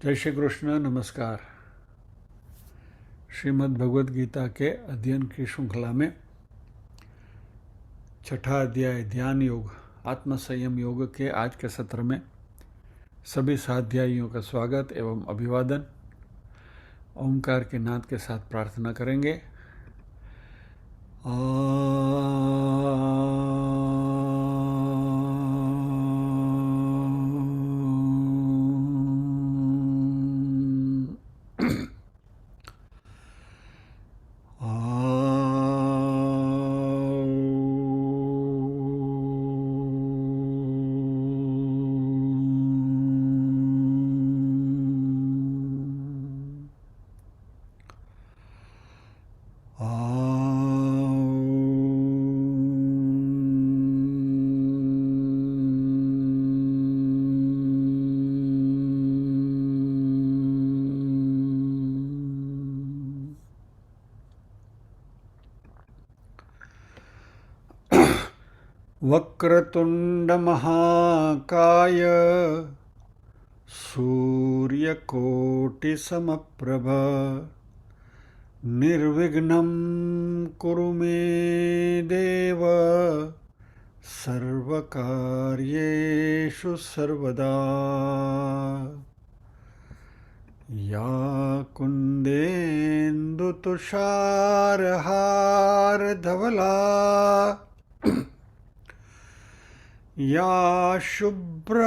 जय श्री कृष्ण। नमस्कार। श्रीमद् भगवद गीता के अध्ययन की श्रृंखला में छठा अध्याय ध्यान योग आत्म संयम योग के आज के सत्र में सभी साध्यायियों का स्वागत एवं अभिवादन। ओंकार के नाद के साथ प्रार्थना करेंगे। वक्रतुंड महाकाय सूर्यकोटि समप्रभ निर्विघ्नं कुरु मे देव सर्वकार्येषु सर्वदा। या कुन्देन्दुतुषारहारधवला या शुभ्रवस्त्रावृता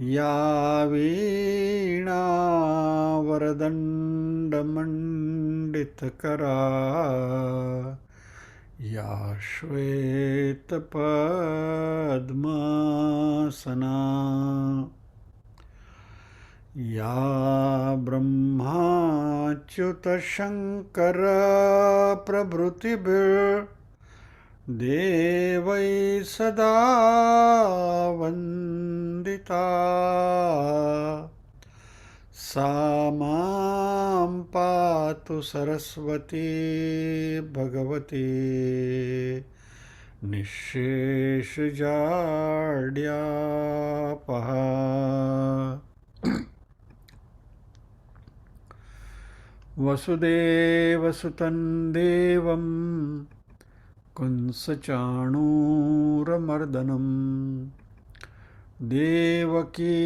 या वीणावरदण्डमण्डितकरा या श्वेतपद्मासना या ब्रह्माच्युतशङ्कर प्रभृतिभिर्देवैः सदा वन्दिता सा मां पातु सरस्वती भगवती निःशेषजाड्यापहा। वसुदेवसुतं देवं कंसचाणूरमर्दनं देवकी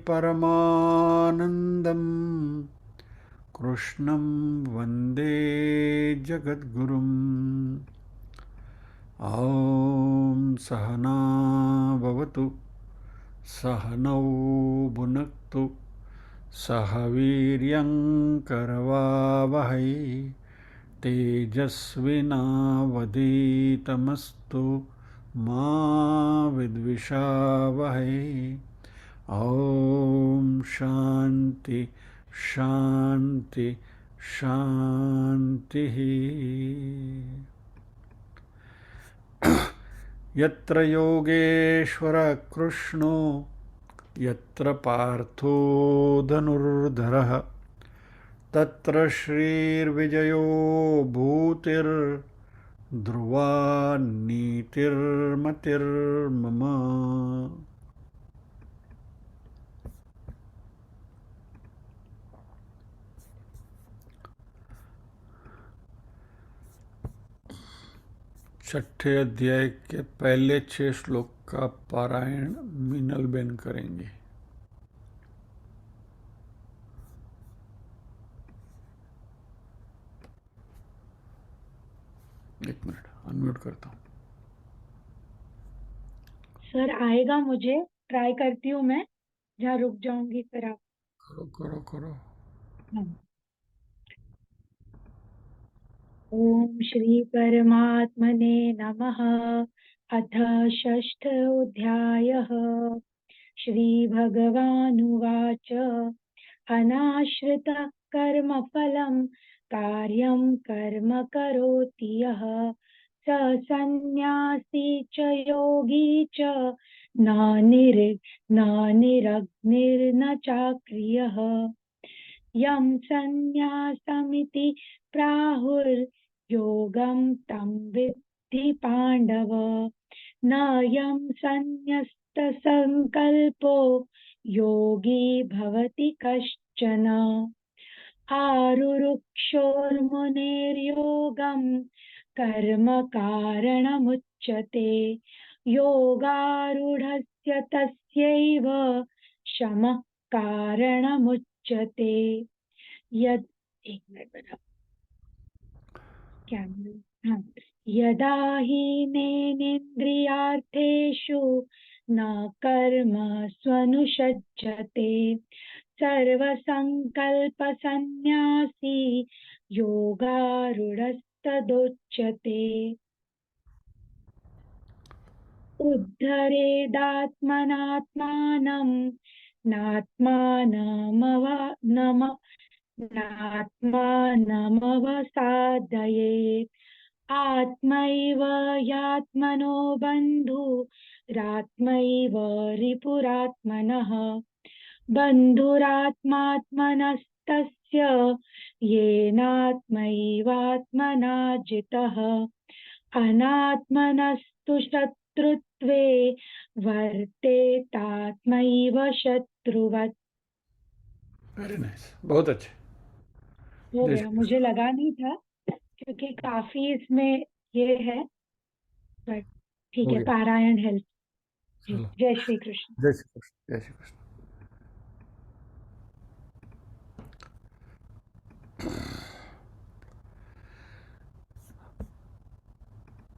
परमानन्दं कृष्णं वन्दे जगद्गुरुम्। ॐ सहना भवतु सहनौ भुनक्तु सह वीर्यङ्करवावहै तेजस्विनावधीतमस्तु मा विद्विषावहै। ॐ शान्ति शान्ति शान्तिः। यत्र योगेश्वर कृष्णो यत्र पार्थो धनुर्धरः तत्र श्रीर्विजयो भूतिर्ध्रुवा नीतिर्मतिर्मम। छठे अध्याय के पहले 6 श्लोक का पारायण मीनल बेन करेंगे। एक मिनट अनम्यूट करता हूँ। सर आएगा, मुझे ट्राई करती हूँ मैं, जहाँ रुक जाऊंगी फिर आप करो करो करो। ओम श्री परमात्मने नमः। अथ षष्ठोऽध्यायः। श्री भगवानुवाच अनाश्रितः कर्मफलं कार्यं कर्म करोति यः स सन्न्यासी च योगी च न निरग्निर्न चाक्रियः। यं सन्न्यासमिति प्राहुर्योगं तं विद्धि पाण्डव नायं सन्न्यस्तसङ्कल्पो योगी भवति कश्चन। आरुरुक्षोर्मुनेर्योगं कर्म कारणमुच्यते। योगारूढस्य तस्यैव शमः कारणमुच्यते। यद एक मिनट बता क्या हाँ, यदा हीनेन्द्रियार्थेषु न कर्म स्वनुषज्जते सर्वसंकल्पसन्न्यासी योगारूढस्तदोच्यते। उद्धरेदात्मनात्मानं नात्मानमवसादयेत्। आत्मैव यात्मनो बन्धुरात्मैव रिपुरात्मनः। बन्धुरात्मात्मनस्तस्य येनात्मैवात्मना जितः। अनात्मनस्तु शत्रुत्वे वर्तेतात्मैव शत्रुवत्। वेरी नाइस, बहुत अच्छे। हो गया, मुझे लगा नहीं था क्योंकि काफी इसमें ये है, बट ठीक है, पारायण हेल्प। जय श्री कृष्ण। जय श्री कृष्ण, जय श्री कृष्ण।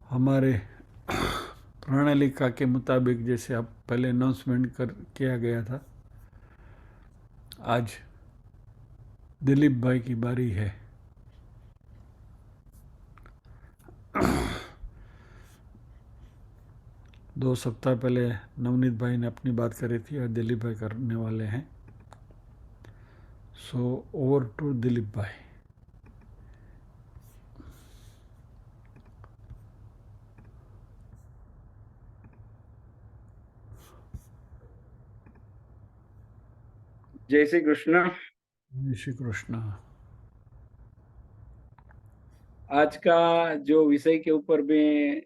हमारे प्रणालिका के मुताबिक, जैसे आप पहले अनाउंसमेंट किया गया था, आज दिलीप भाई की बारी है। दो सप्ताह पहले नवनीत भाई ने अपनी बात करी थी और दिलीप भाई करने वाले हैं। सो ओवर टू दिलीप भाई। जय श्री कृष्ण। जय श्री कृष्ण। आज का जो विषय के ऊपर मैं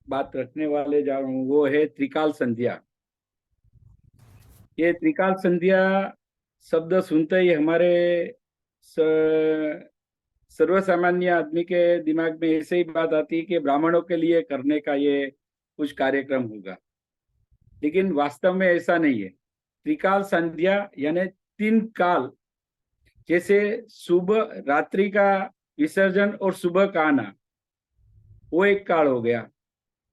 बात रखने वाले जा रहा हूँ वो है त्रिकाल संध्या। ये त्रिकाल संध्या शब्द सुनते ही हमारे सर्वसामान्य आदमी के दिमाग में ऐसे ही बात आती है कि ब्राह्मणों के लिए करने का ये कुछ कार्यक्रम होगा, लेकिन वास्तव में ऐसा नहीं है। त्रिकाल संध्या यानी तीन काल, जैसे सुबह रात्रि का विसर्जन और सुबह का आना, वो एक काल हो गया।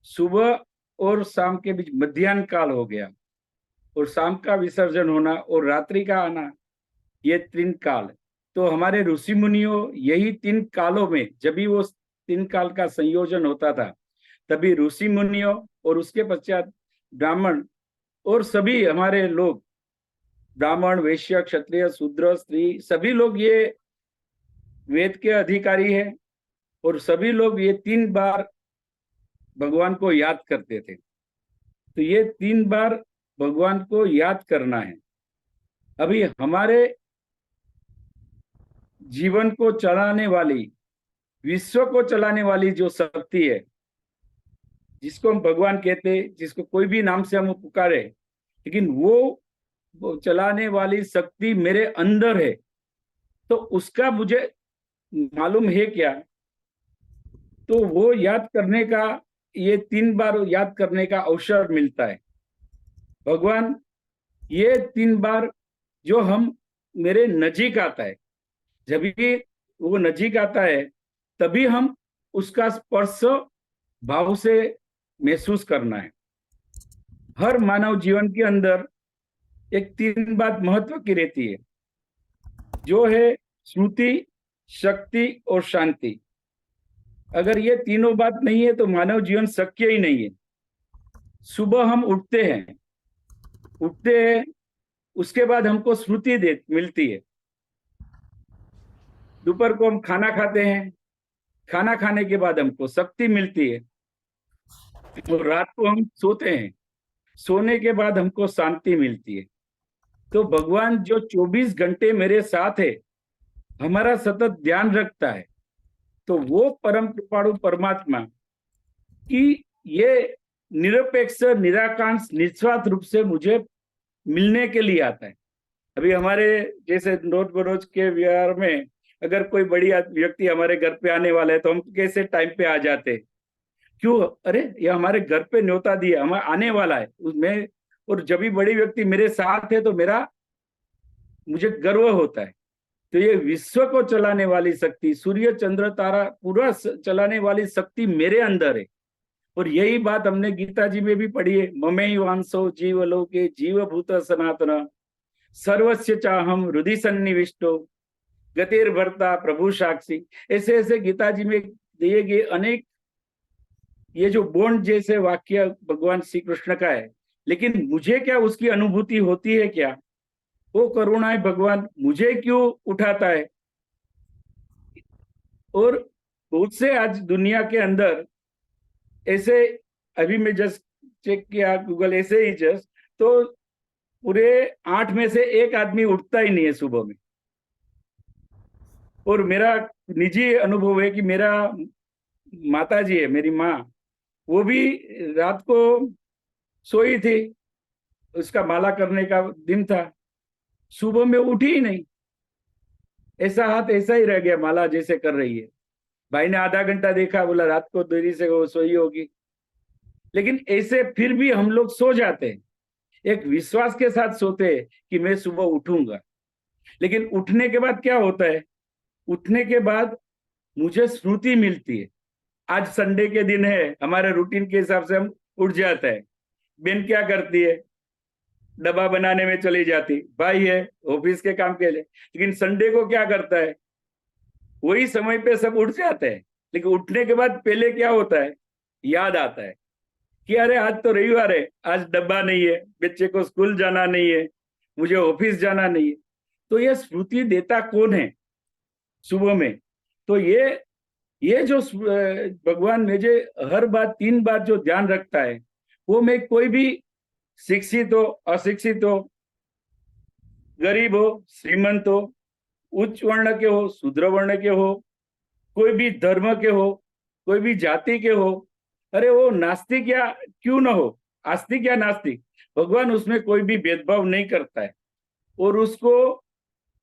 सुबह और शाम के बीच मध्याह्न काल हो गया, और शाम का विसर्जन होना और रात्रि का आना, ये तीन काल। तो हमारे ऋषि मुनियों यही तीन कालों में, जब भी वो तीन काल का संयोजन होता था, तभी ऋषि मुनियों और उसके पश्चात ब्राह्मण और सभी हमारे लोग, ब्राह्मण, वैश्य, क्षत्रिय, शूद्र, स्त्री, सभी लोग ये वेद के अधिकारी हैं और सभी लोग ये 3 बार भगवान को याद करते थे। तो ये 3 बार भगवान को याद करना है। अभी हमारे जीवन को चलाने वाली, विश्व को चलाने वाली जो शक्ति है, जिसको हम भगवान कहते हैं, जिसको कोई भी नाम से हम पुकारे, लेकिन वो चलाने वाली शक्ति मेरे अंदर है, तो उसका मुझे मालूम है क्या? तो वो याद करने का, ये 3 बार याद करने का अवसर मिलता है। भगवान ये 3 बार जो हम मेरे नजीक आता है, जब भी वो नजीक आता है तभी हम उसका स्पर्श भाव से महसूस करना है। हर मानव जीवन के अंदर एक 3 बात महत्व की रहती है, जो है श्रुति, शक्ति और शांति। अगर ये तीनों बात नहीं है तो मानव जीवन शक्य ही नहीं है। सुबह हम उठते हैं, उसके बाद हमको श्रुति मिलती है। दोपहर को हम खाना खाते हैं, खाना खाने के बाद हमको शक्ति मिलती है। और रात को हम सोते हैं, सोने के बाद हमको शांति मिलती है। तो भगवान जो 24 घंटे मेरे साथ है, हमारा सतत ध्यान रखता है, तो वो परम कृपाणु परमात्मा की ये निरपेक्ष, निराकांक्ष, निस्वार्थ रूप से मुझे मिलने के लिए आता है। अभी हमारे जैसे रोज बरोज के व्यवहार में अगर कोई बड़ी व्यक्ति हमारे घर पे आने वाला है तो हम कैसे टाइम पे आ जाते, क्यों? अरे ये हमारे घर पे न्योता दिया, हमारा आने वाला है उसमें, और जब भी बड़ी व्यक्ति मेरे साथ है तो मुझे गर्व होता है। तो ये विश्व को चलाने वाली शक्ति, सूर्य चंद्र तारा पूरा चलाने वाली शक्ति मेरे अंदर है। और यही बात हमने गीता जी में भी पढ़ी है, ममे वांसो जीवलोके जीवभूत सनातन सर्वस्य चाहम हृदि सन्निविष्टो गतिर्भर्ता प्रभु साक्षी। ऐसे ऐसे गीता जी में दिए गए अनेक ये जो बॉन्ड जैसे वाक्य भगवान श्री कृष्ण का है, लेकिन मुझे क्या उसकी अनुभूति होती है क्या? वो करुणा है भगवान मुझे क्यों उठाता है? और बहुत से आज दुनिया के अंदर ऐसे, अभी मैं जस्ट चेक किया गूगल ऐसे ही जस्ट, तो पूरे 8 में से 1 आदमी उठता ही नहीं है सुबह में। और मेरा निजी अनुभव है कि मेरा माता जी है, मेरी माँ, वो भी रात को सोई थी, उसका माला करने का दिन था, सुबह में उठी ही नहीं, ऐसा हाथ ऐसा ही रह गया, माला जैसे कर रही है। भाई ने आधा घंटा देखा, बोला रात को देरी से वो सोई होगी। लेकिन ऐसे फिर भी हम लोग सो जाते हैं, एक विश्वास के साथ सोते हैं कि मैं सुबह उठूंगा। लेकिन उठने के बाद क्या होता है? उठने के बाद मुझे स्मृति मिलती है, आज संडे के दिन है, हमारे रूटीन के हिसाब से हम उठ जाते हैं। बहन क्या करती है? डब्बा बनाने में चली जाती, भाई है ऑफिस के काम के लिए। लेकिन संडे को क्या करता है? वही समय पे सब उठ जाते हैं, लेकिन उठने के बाद पहले क्या होता है? याद आता है कि अरे आज तो रविवार है, आज डब्बा नहीं है, बच्चे को स्कूल जाना नहीं है, मुझे ऑफिस जाना नहीं है। तो ये स्मृति देता कौन है सुबह में? तो ये जो भगवान मुझे हर बात 3 बार जो ध्यान रखता है, वो मैं कोई भी शिक्षित हो अशिक्षित हो, गरीब हो श्रीमंत हो, उच्च वर्ण के हो शूद्र वर्ण के हो, कोई भी धर्म के हो, कोई भी जाति के हो, अरे वो नास्तिक या क्यों ना हो, आस्तिक या नास्तिक, भगवान उसमें कोई भी भेदभाव नहीं करता है। और उसको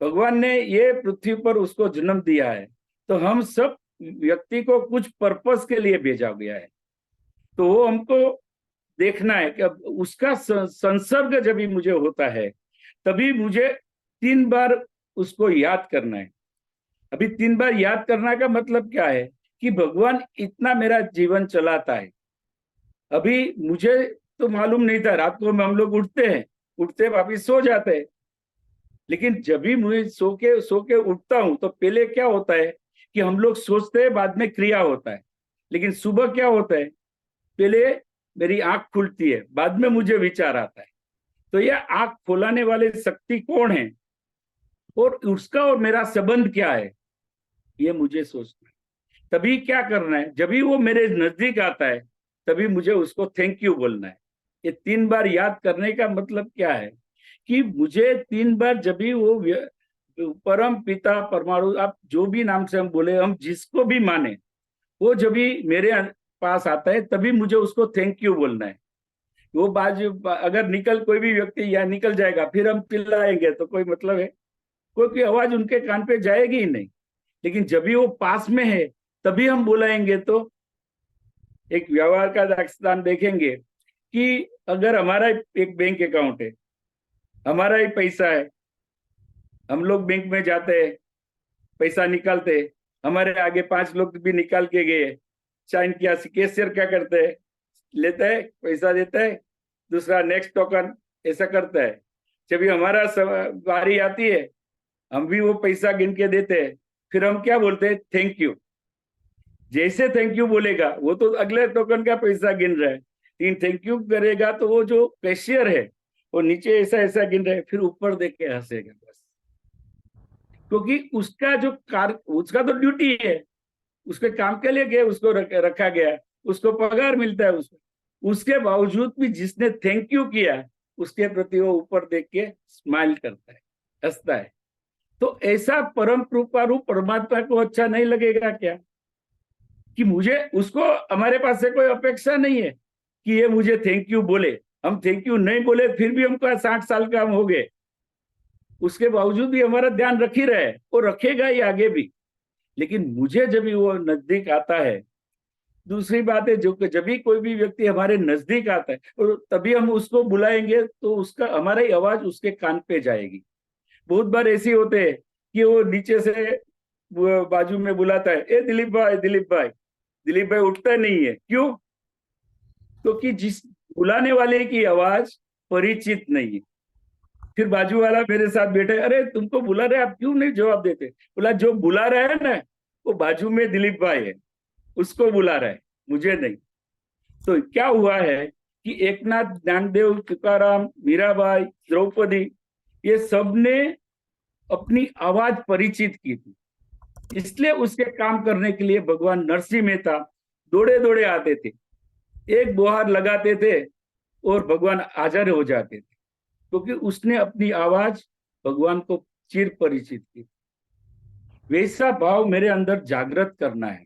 भगवान ने ये पृथ्वी पर उसको जन्म दिया है, तो हम सब व्यक्ति को कुछ पर्पस के लिए भेजा गया है। तो वो हमको देखना है कि अब उसका संसर्ग जब भी मुझे होता है, तभी मुझे 3 बार उसको याद करना है। अभी 3 बार याद करना का मतलब क्या है कि भगवान इतना मेरा जीवन चलाता है। अभी मुझे तो मालूम नहीं था, रात को हम लोग उठते वापिस सो जाते हैं। लेकिन जब भी मुझे सो के उठता हूं, तो पहले क्या होता है कि हम लोग सोचते हैं, बाद में क्रिया होता है। लेकिन सुबह क्या होता है? पहले मेरी आंख खुलती है, बाद में मुझे विचार आता है। तो यह आंख खोलाने वाली शक्ति कौन है और उसका और मेरा संबंध क्या है, ये मुझे सोचना है। तभी क्या करना है, जब भी वो मेरे नजदीक आता है, तभी मुझे उसको थैंक यू बोलना है। ये 3 बार याद करने का मतलब क्या है कि मुझे 3 बार जब भी वो परम पिता परमाणु, आप जो भी नाम से हम बोले, हम जिसको भी माने, वो जब भी मेरे पास आता है तभी मुझे उसको थैंक यू बोलना है। वो बाजू अगर कोई भी व्यक्ति या निकल जाएगा, फिर हम चिल्लाएंगे तो कोई मतलब है? कोई आवाज उनके कान पे जाएगी ही नहीं। लेकिन जब भी वो पास में है तभी हम बुलाएंगे। तो एक व्यवहार का दास्तान देखेंगे कि अगर हमारा एक बैंक अकाउंट है, हमारा ही पैसा है, हम लोग बैंक में जाते हैं, पैसा निकालते हैं, हमारे आगे 5 लोग भी निकाल के गए, साइन किया, कैशियर क्या करते हैं? लेता है, पैसा देता है, दूसरा नेक्स्ट टोकन, ऐसा करता है। जब भी हमारा बारी आती है, हम भी वो पैसा गिन के देते हैं, फिर हम क्या बोलते हैं? Thank you. जैसे थैंक यू बोलेगा, वो तो अगले टोकन का पैसा गिन रहा है, लेकिन थैंक यू करेगा तो वो जो कैशियर है वो नीचे ऐसा ऐसा गिन रहा है, फिर ऊपर देख के हंसेगा बस। क्योंकि उसका जो उसका तो ड्यूटी है, उसके काम के लिए गया, उसको रखा गया, उसको पगार मिलता है उसको। उसके बावजूद भी जिसने थैंक यू किया, उसके प्रति वो ऊपर देख के स्माइल करता है, हंसता है। तो ऐसा परम कृपारू परमात्मा को अच्छा नहीं लगेगा क्या कि मुझे उसको, हमारे पास से कोई अपेक्षा नहीं है कि ये मुझे थैंक यू बोले। हम थैंक यू नहीं बोले फिर भी हमको 60 साल का हम हो गए, उसके बावजूद भी हमारा ध्यान रख ही रहे और रखेगा ही आगे भी। लेकिन मुझे जब भी वो नजदीक आता है, दूसरी बात है जो जब भी कोई भी व्यक्ति हमारे नजदीक आता है और तभी हम उसको बुलाएंगे तो उसका हमारा ही आवाज उसके कान पे जाएगी। बहुत बार ऐसे होते हैं कि वो नीचे से वो बाजू में बुलाता है, ए दिलीप भाई, दिलीप भाई। दिलीप भाई उठता नहीं है, क्यों? क्योंकि जिस बुलाने वाले की आवाज परिचित नहीं है। फिर बाजू वाला मेरे साथ बैठे, अरे तुमको बुला रहे, आप क्यों नहीं जवाब देते? बोला जो बुला रहा है ना वो बाजू में दिलीप भाई है, उसको बुला रहा है, मुझे नहीं। तो क्या हुआ है कि एकनाथ, ज्ञानदेव, तुकाराम, मीराबाई, द्रौपदी, ये सब ने अपनी आवाज परिचित की थी। इसलिए उसके काम करने के लिए भगवान नरसिंह मेहता दौड़े दौड़े आते थे, एक बोहार लगाते थे और भगवान हाजिर हो जाते थे, क्योंकि उसने अपनी आवाज भगवान को चिर परिचित की। वैसा भाव मेरे अंदर जागृत करना है।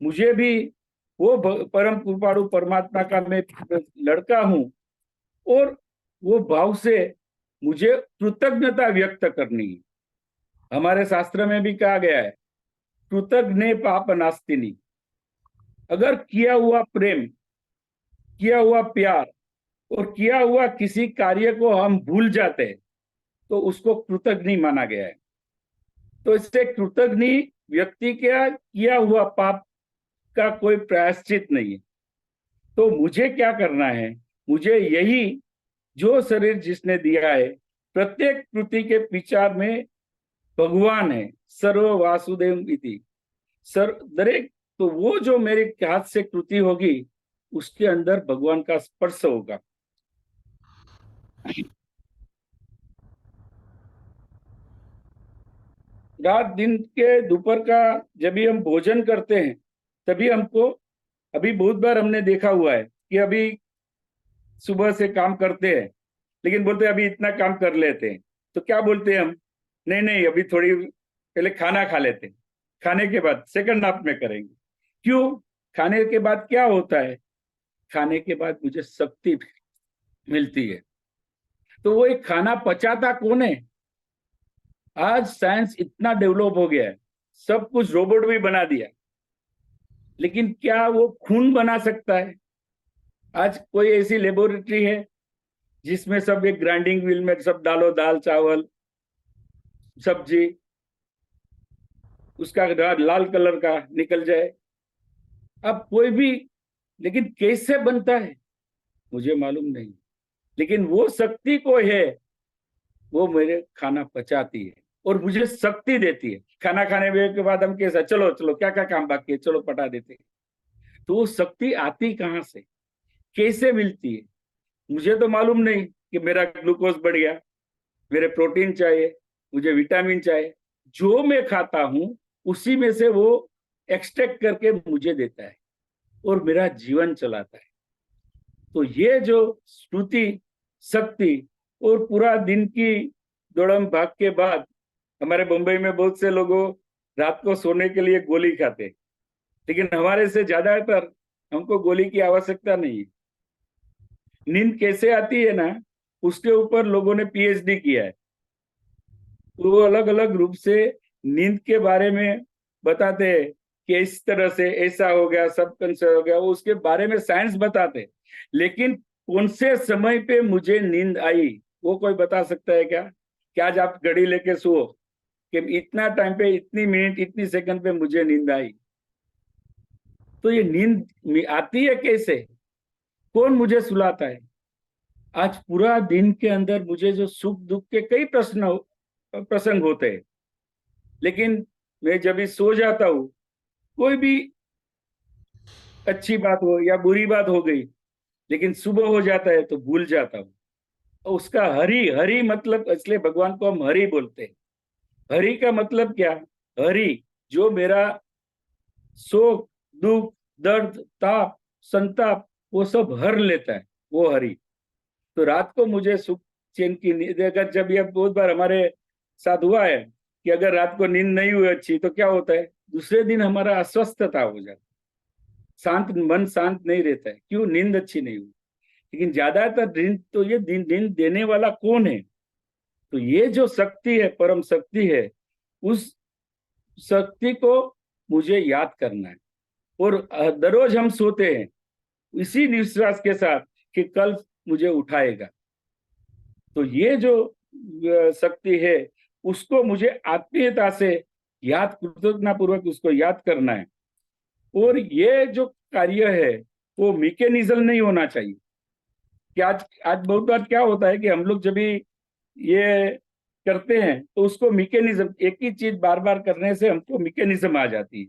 मुझे भी वो परम कृपाणु परमात्मा का मैं लड़का हूं और वो भाव से मुझे कृतज्ञता व्यक्त करनी है। हमारे शास्त्र में भी कहा गया है, कृतज्ञ पाप नास्तिनी। अगर किया हुआ प्रेम, किया हुआ प्यार और किया हुआ किसी कार्य को हम भूल जाते हैं तो उसको कृतज्ञ माना गया है। तो इससे कृतज्ञ व्यक्ति का किया हुआ पाप का कोई प्रायश्चित नहीं है। तो मुझे क्या करना है? मुझे यही, जो शरीर जिसने दिया है, प्रत्येक कृति के विचार में भगवान है, सर्व वासुदेव इति दरेक। तो वो जो मेरे हाथ से कृति होगी उसके अंदर भगवान का स्पर्श होगा। रात दिन के दोपहर का जब भी हम भोजन करते हैं तभी हमको, अभी बहुत बार हमने देखा हुआ है कि अभी सुबह से काम करते हैं लेकिन बोलते हैं अभी इतना काम कर लेते हैं, तो क्या बोलते हैं हम? नहीं नहीं, अभी थोड़ी पहले खाना खा लेते हैं, खाने के बाद सेकंड हाफ में करेंगे। क्यों? खाने के बाद क्या होता है? खाने के बाद मुझे शक्ति मिलती है। तो वो एक खाना पचाता कौन है? आज साइंस इतना डेवलप हो गया है, सब कुछ रोबोट भी बना दिया, लेकिन क्या वो खून बना सकता है? आज कोई ऐसी लेबोरेटरी है जिसमें सब एक ग्राइंडिंग व्हील में सब डालो, दाल चावल सब्जी, उसका लाल कलर का निकल जाए? अब कोई भी, लेकिन कैसे बनता है मुझे मालूम नहीं। लेकिन वो शक्ति को है, वो मेरे खाना पचाती है और मुझे शक्ति देती है। खाना खाने के बाद हम कैसा, चलो चलो क्या क्या काम बाकी है, चलो पटा देते। तो वो शक्ति आती कहाँ से, कैसे मिलती है? मुझे तो मालूम नहीं कि मेरा ग्लूकोज बढ़ गया, मेरे प्रोटीन चाहिए, मुझे विटामिन चाहिए। जो मैं खाता हूं उसी में से वो एक्सट्रैक्ट करके मुझे देता है और मेरा जीवन चलाता है। तो ये जो श्रुति शक्ति और पूरा दिन की दौड़म भाग के बाद, हमारे मुंबई में बहुत से लोगों रात को सोने के लिए गोली खाते, लेकिन हमारे से ज्यादातर हमको गोली की आवश्यकता नहीं है। नींद कैसे आती है ना, उसके ऊपर लोगों ने पीएचडी किया है। वो अलग अलग रूप से नींद के बारे में बताते हैं कि इस तरह से ऐसा हो गया, सबकॉन्शियस हो गया, वो उसके बारे में साइंस बताते। लेकिन कौन से समय पे मुझे नींद आई वो कोई बता सकता है क्या? कि आज आप घड़ी लेके सो कि इतना टाइम पे, इतनी मिनट, इतनी सेकंड पे मुझे नींद आई? तो ये नींद आती है कैसे? कौन मुझे सुलाता है? आज पूरा दिन के अंदर मुझे जो सुख दुख के कई प्रसंग होते हैं, लेकिन मैं जब भी सो जाता हूँ, कोई भी अच्छी बात हो या बुरी बात हो गई, लेकिन सुबह हो जाता है तो भूल जाता हूँ। उसका हरि, हरि मतलब, इसलिए भगवान को हम हरि बोलते हैं। हरि का मतलब क्या? हरि जो मेरा शोक, दुख, दर्द, ताप, संताप वो सब हर लेता है, वो हरि। तो रात को मुझे सुख चैन की नींद, अगर जब ये बहुत बार हमारे साथ हुआ है कि अगर रात को नींद नहीं हुई अच्छी तो क्या होता है, दूसरे दिन हमारा अस्वस्थता हो जाता है, शांत मन शांत नहीं रहता है, क्यों? नींद अच्छी नहीं हुई। लेकिन ज्यादातर नींद तो ये नींद देने वाला कौन है? तो ये जो शक्ति है, परम शक्ति है, उस शक्ति को मुझे याद करना है। और दररोज हम सोते हैं इसी विश्वास के साथ कि कल मुझे उठाएगा। तो ये जो शक्ति है उसको मुझे आत्मीयता से याद, कृतज्ञता पूर्वक उसको याद करना है। और ये जो कार्य है वो मैकेनिज्म नहीं होना चाहिए। कि आज बहुत बार क्या होता है कि हम लोग जब भी ये करते हैं तो उसको मैकेनिज्म, एक ही चीज बार बार करने से हमको मैकेनिज्म आ जाती है।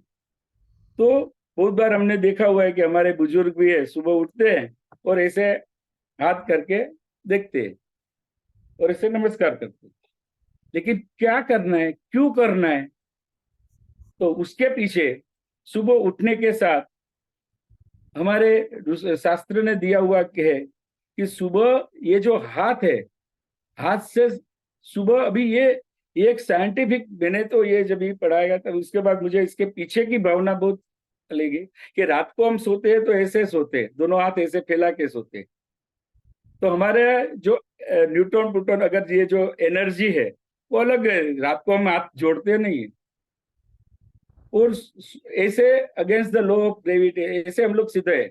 तो बहुत बार हमने देखा हुआ है कि हमारे बुजुर्ग भी है, सुबह उठते हैं और ऐसे हाथ करके देखते हैं और ऐसे नमस्कार करते हैं। लेकिन क्या करना है, क्यों करना है? तो उसके पीछे सुबह उठने के साथ हमारे शास्त्र ने दिया हुआ है कि सुबह ये जो हाथ है, हाथ से सुबह, अभी ये एक साइंटिफिक, मैंने तो ये जब ही पढ़ाएगा तब उसके बाद मुझे इसके पीछे की भावना बहुत चलेगी कि रात को हम सोते हैं तो ऐसे सोते हैं, दोनों हाथ ऐसे फैला के सोते हैं। तो हमारे जो न्यूट्रॉन प्रोटॉन, अगर ये जो एनर्जी है वो अलग है, रात को हम हाथ जोड़ते नहीं है। और ऐसे against the law of gravity ऐसे हम लोग सीधे हैं।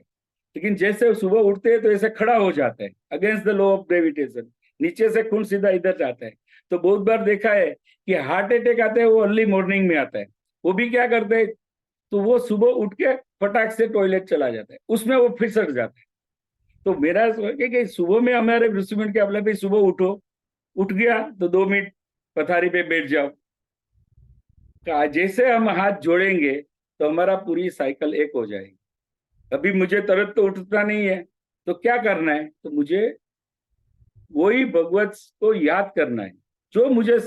लेकिन जैसे सुबह उठते हैं तो ऐसे खड़ा हो जाता है against the law of gravitation, नीचे से खून सीधा इधर जाता है। तो बहुत बार देखा है कि हार्ट अटैक आता है वो अर्ली मॉर्निंग में आता है। वो भी क्या करते हैं, तो वो सुबह उठ के फटाक से टॉयलेट चला जाता है, उसमें वो फिसट जाता है। तो मेरा कि सुबह में हमारे ऋषिमुनि के बोला भाई सुबह उठो, उठ गया तो 2 मिनट पथारी पे बैठ जाओ। जैसे हम हाथ जोड़ेंगे तो हमारा पूरी साइकिल एक हो जाएगी। अभी मुझे तुरंत तो उठना नहीं है, तो क्या करना है, तो मुझे वही भगवत को याद करना है। जो मुझे,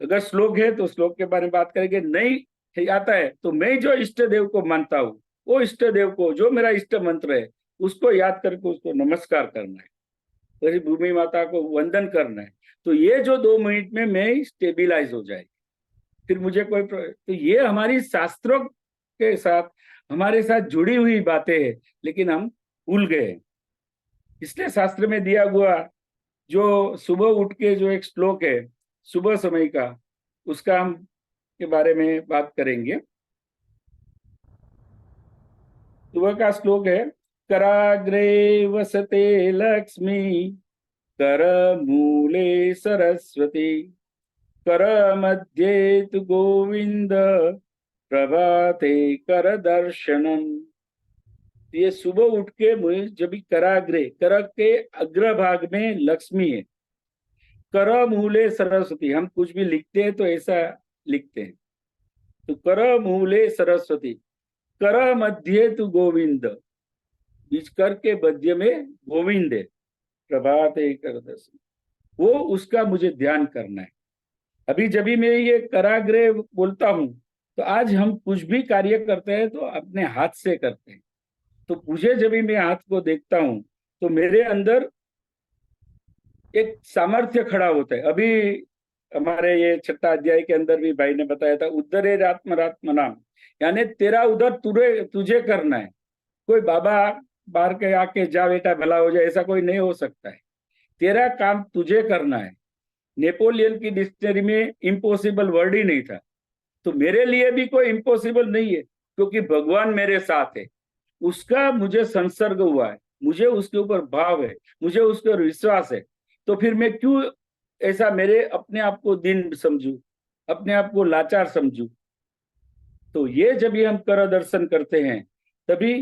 अगर श्लोक है तो श्लोक के बारे में बात करेंगे, नहीं आता है तो मैं जो इष्ट देव को मानता हूँ वो इष्ट देव को, जो मेरा इष्ट मंत्र है उसको याद करके उसको नमस्कार करना है, वही भूमि माता को वंदन करना है। तो ये जो 2 मिनट में मैं स्टेबिलाईज हो जाए, फिर मुझे कोई तो ये हमारी शास्त्रों के साथ, हमारे साथ जुड़ी हुई बातें हैं, लेकिन हम भूल गए। इसलिए शास्त्र में दिया हुआ जो सुबह उठ के जो एक श्लोक है सुबह समय का, उसका हम के बारे में बात करेंगे। सुबह का श्लोक है, कराग्रे वसते लक्ष्मी, कर मूले सरस्वती, कर मध्ये तु गोविंद, प्रभाते कर दर्शनम। ये सुबह उठ के मुझे जब भी कराग्रे, कर के अग्रभाग में लक्ष्मी है, कर मूले सरस्वती, हम कुछ भी लिखते हैं तो ऐसा लिखते हैं, तो कर मूले सरस्वती, कर मध्य तु गोविंद, बीच कर के मध्य में गोविंद है, प्रभाते कर दर्शन, वो उसका मुझे ध्यान करना है। अभी जब भी मैं ये कराग्रे बोलता हूं तो आज हम कुछ भी कार्य करते हैं तो अपने हाथ से करते हैं। तो मुझे जब भी मैं हाथ को देखता हूं तो मेरे अंदर एक सामर्थ्य खड़ा होता है। अभी हमारे ये 6ठा अध्याय के अंदर भी भाई ने बताया था, उद्धरे आत्म नाम, यानी तेरा उधर तुझे करना है। कोई बाबा बाहर के आके जा बेटा भला हो जाए, ऐसा कोई नहीं हो सकता है। तेरा काम तुझे करना है। नेपोलियन की डिक्शनरी में इम्पॉसिबल वर्ड ही नहीं था, तो मेरे लिए भी कोई इम्पॉसिबल नहीं है, क्योंकि भगवान मेरे साथ है। उसका मुझे संसर्ग हुआ है, मुझे उसके ऊपर भाव है, मुझे उसके ऊपर विश्वास है। तो फिर मैं क्यों ऐसा मेरे अपने आप को दिन समझू, अपने आप को लाचार समझू। तो ये जब भी हम कर दर्शन करते हैं, तभी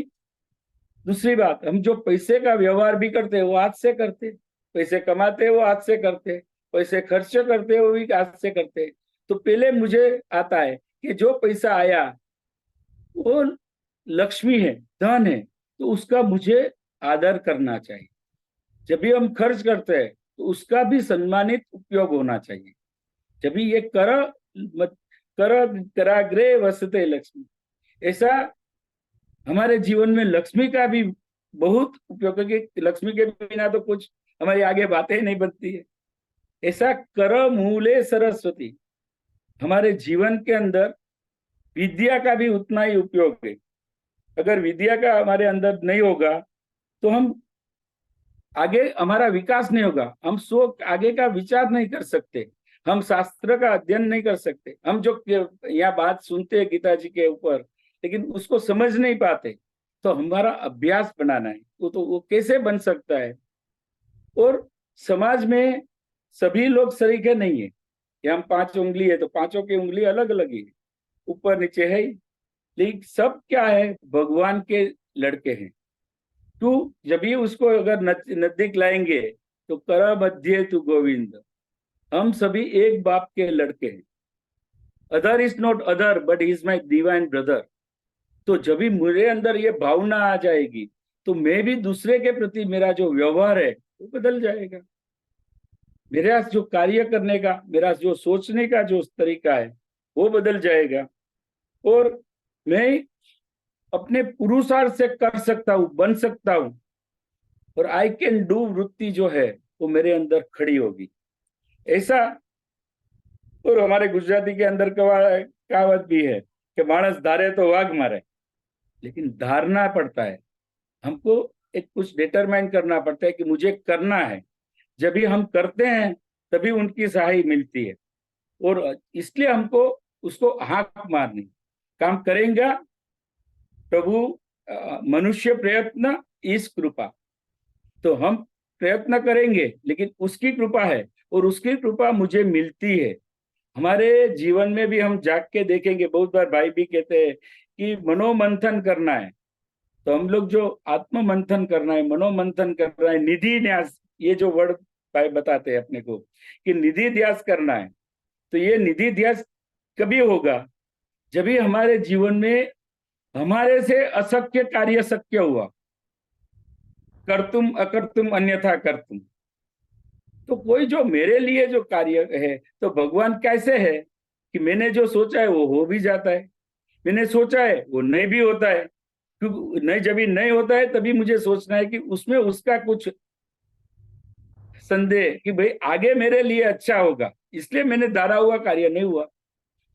दूसरी बात, हम जो पैसे का व्यवहार भी करते हैं वो हाथ से करते हैं, पैसे कमाते हैं वो हाथ से करते हैं, पैसे खर्च करते हैं वो भी हाथ से करते हैं। तो पहले मुझे आता है कि जो पैसा आया वो लक्ष्मी है, धन है, तो उसका मुझे आदर करना चाहिए। जब भी हम खर्च करते हैं तो उसका भी सम्मानित उपयोग होना चाहिए। जब भी ये कराग्रे वसते लक्ष्मी, ऐसा हमारे जीवन में लक्ष्मी का भी बहुत उपयोग है कि लक्ष्मी के बिना तो कुछ हमारी आगे बातें ही नहीं बनती है। ऐसा कर मूले सरस्वती, हमारे जीवन के अंदर विद्या का भी उतना ही उपयोग है। अगर विद्या का हमारे अंदर नहीं होगा तो हम आगे, हमारा विकास नहीं होगा, हम आगे का विचार नहीं कर सकते, हम शास्त्र का अध्ययन नहीं कर सकते। हम जो यहाँ बात सुनते हैं गीता जी के ऊपर, लेकिन उसको समझ नहीं पाते। तो हमारा अभ्यास बनाना है, वो कैसे बन सकता है। और समाज में सभी लोग सरीखे नहीं है कि हम 5 उंगली है तो पांचों की उंगली अलग अलग ही है, ऊपर नीचे है ही। लेकिन सब क्या है, भगवान के लड़के हैं। तू जब भी उसको अगर नजदीक लाएंगे तो कर मध्य तू गोविंद, हम सभी एक बाप के लड़के हैं। Other is not other but is my divine brother. तो जब भी मेरे अंदर ये भावना आ जाएगी तो मैं भी दूसरे के प्रति मेरा जो व्यवहार है वो बदल जाएगा। मेरा जो कार्य करने का, मेरा जो सोचने का जो तरीका है वो बदल जाएगा। और मैं अपने पुरुषार्थ से कर सकता हूँ, बन सकता हूँ, और आई कैन डू वृत्ति जो है वो मेरे अंदर खड़ी होगी। ऐसा। और हमारे गुजराती के अंदर कहावत भी है कि मानस धारे तो वाघ मारे, लेकिन धारना पड़ता है हमको, एक कुछ डिटरमाइन करना पड़ता है कि मुझे करना है। जब भी हम करते हैं तभी उनकी सहाय मिलती है। और इसलिए हमको उसको हाथ मारनी, काम करेंगे प्रभु, मनुष्य प्रयत्न इस कृपा। तो हम प्रयत्न करेंगे लेकिन उसकी कृपा है, और उसकी कृपा मुझे मिलती है। हमारे जीवन में भी हम जाग के देखेंगे, बहुत बार भाई भी कहते हैं कि मनोमंथन करना है। तो हम लोग जो आत्म मंथन करना है, मनोमंथन करना है, निधि न्यास, ये जो वर्ड भाई बताते हैं अपने को कि निधि ध्यास करना है। तो ये निधि ध्यास कभी होगा जब भी हमारे जीवन में हमारे से अशक्य कार्य शक्य हुआ। करतुम अकर्तुम अन्यथा करतुम। तो कोई जो मेरे लिए जो कार्य है, तो भगवान कैसे है कि मैंने जो सोचा है वो हो भी जाता है, मैंने सोचा है वो नहीं भी होता है। क्योंकि नहीं, जब भी नहीं होता है तभी मुझे सोचना है कि उसमें उसका कुछ संदेह कि भाई आगे मेरे लिए अच्छा होगा, इसलिए मैंने डाला हुआ कार्य नहीं हुआ।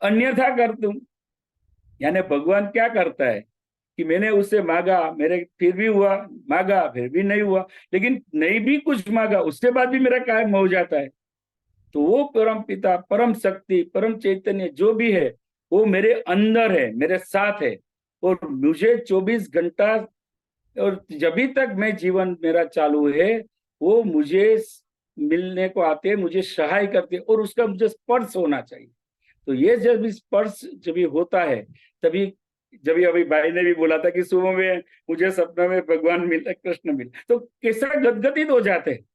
अन्यथा कर तुम, यानी भगवान क्या करता है कि मैंने उससे मांगा, मेरे फिर भी हुआ, मांगा फिर भी नहीं हुआ, लेकिन नहीं भी कुछ मांगा उसके बाद भी मेरा काम हो जाता है। तो वो परम पिता, परम शक्ति, परम चैतन्य जो भी है वो मेरे अंदर है, मेरे साथ है। और मुझे 24 घंटा, और जब भी तक मैं जीवन मेरा चालू है, वो मुझे मिलने को आते हैं, मुझे सहाय करते हैं, और उसका मुझे स्पर्श होना चाहिए। तो ये जब स्पर्श जब भी होता है तभी, जब अभी भाई ने भी बोला था कि सुबह में मुझे सपना में भगवान मिला, कृष्ण मिला, तो कैसा गदगदित हो जाते हैं।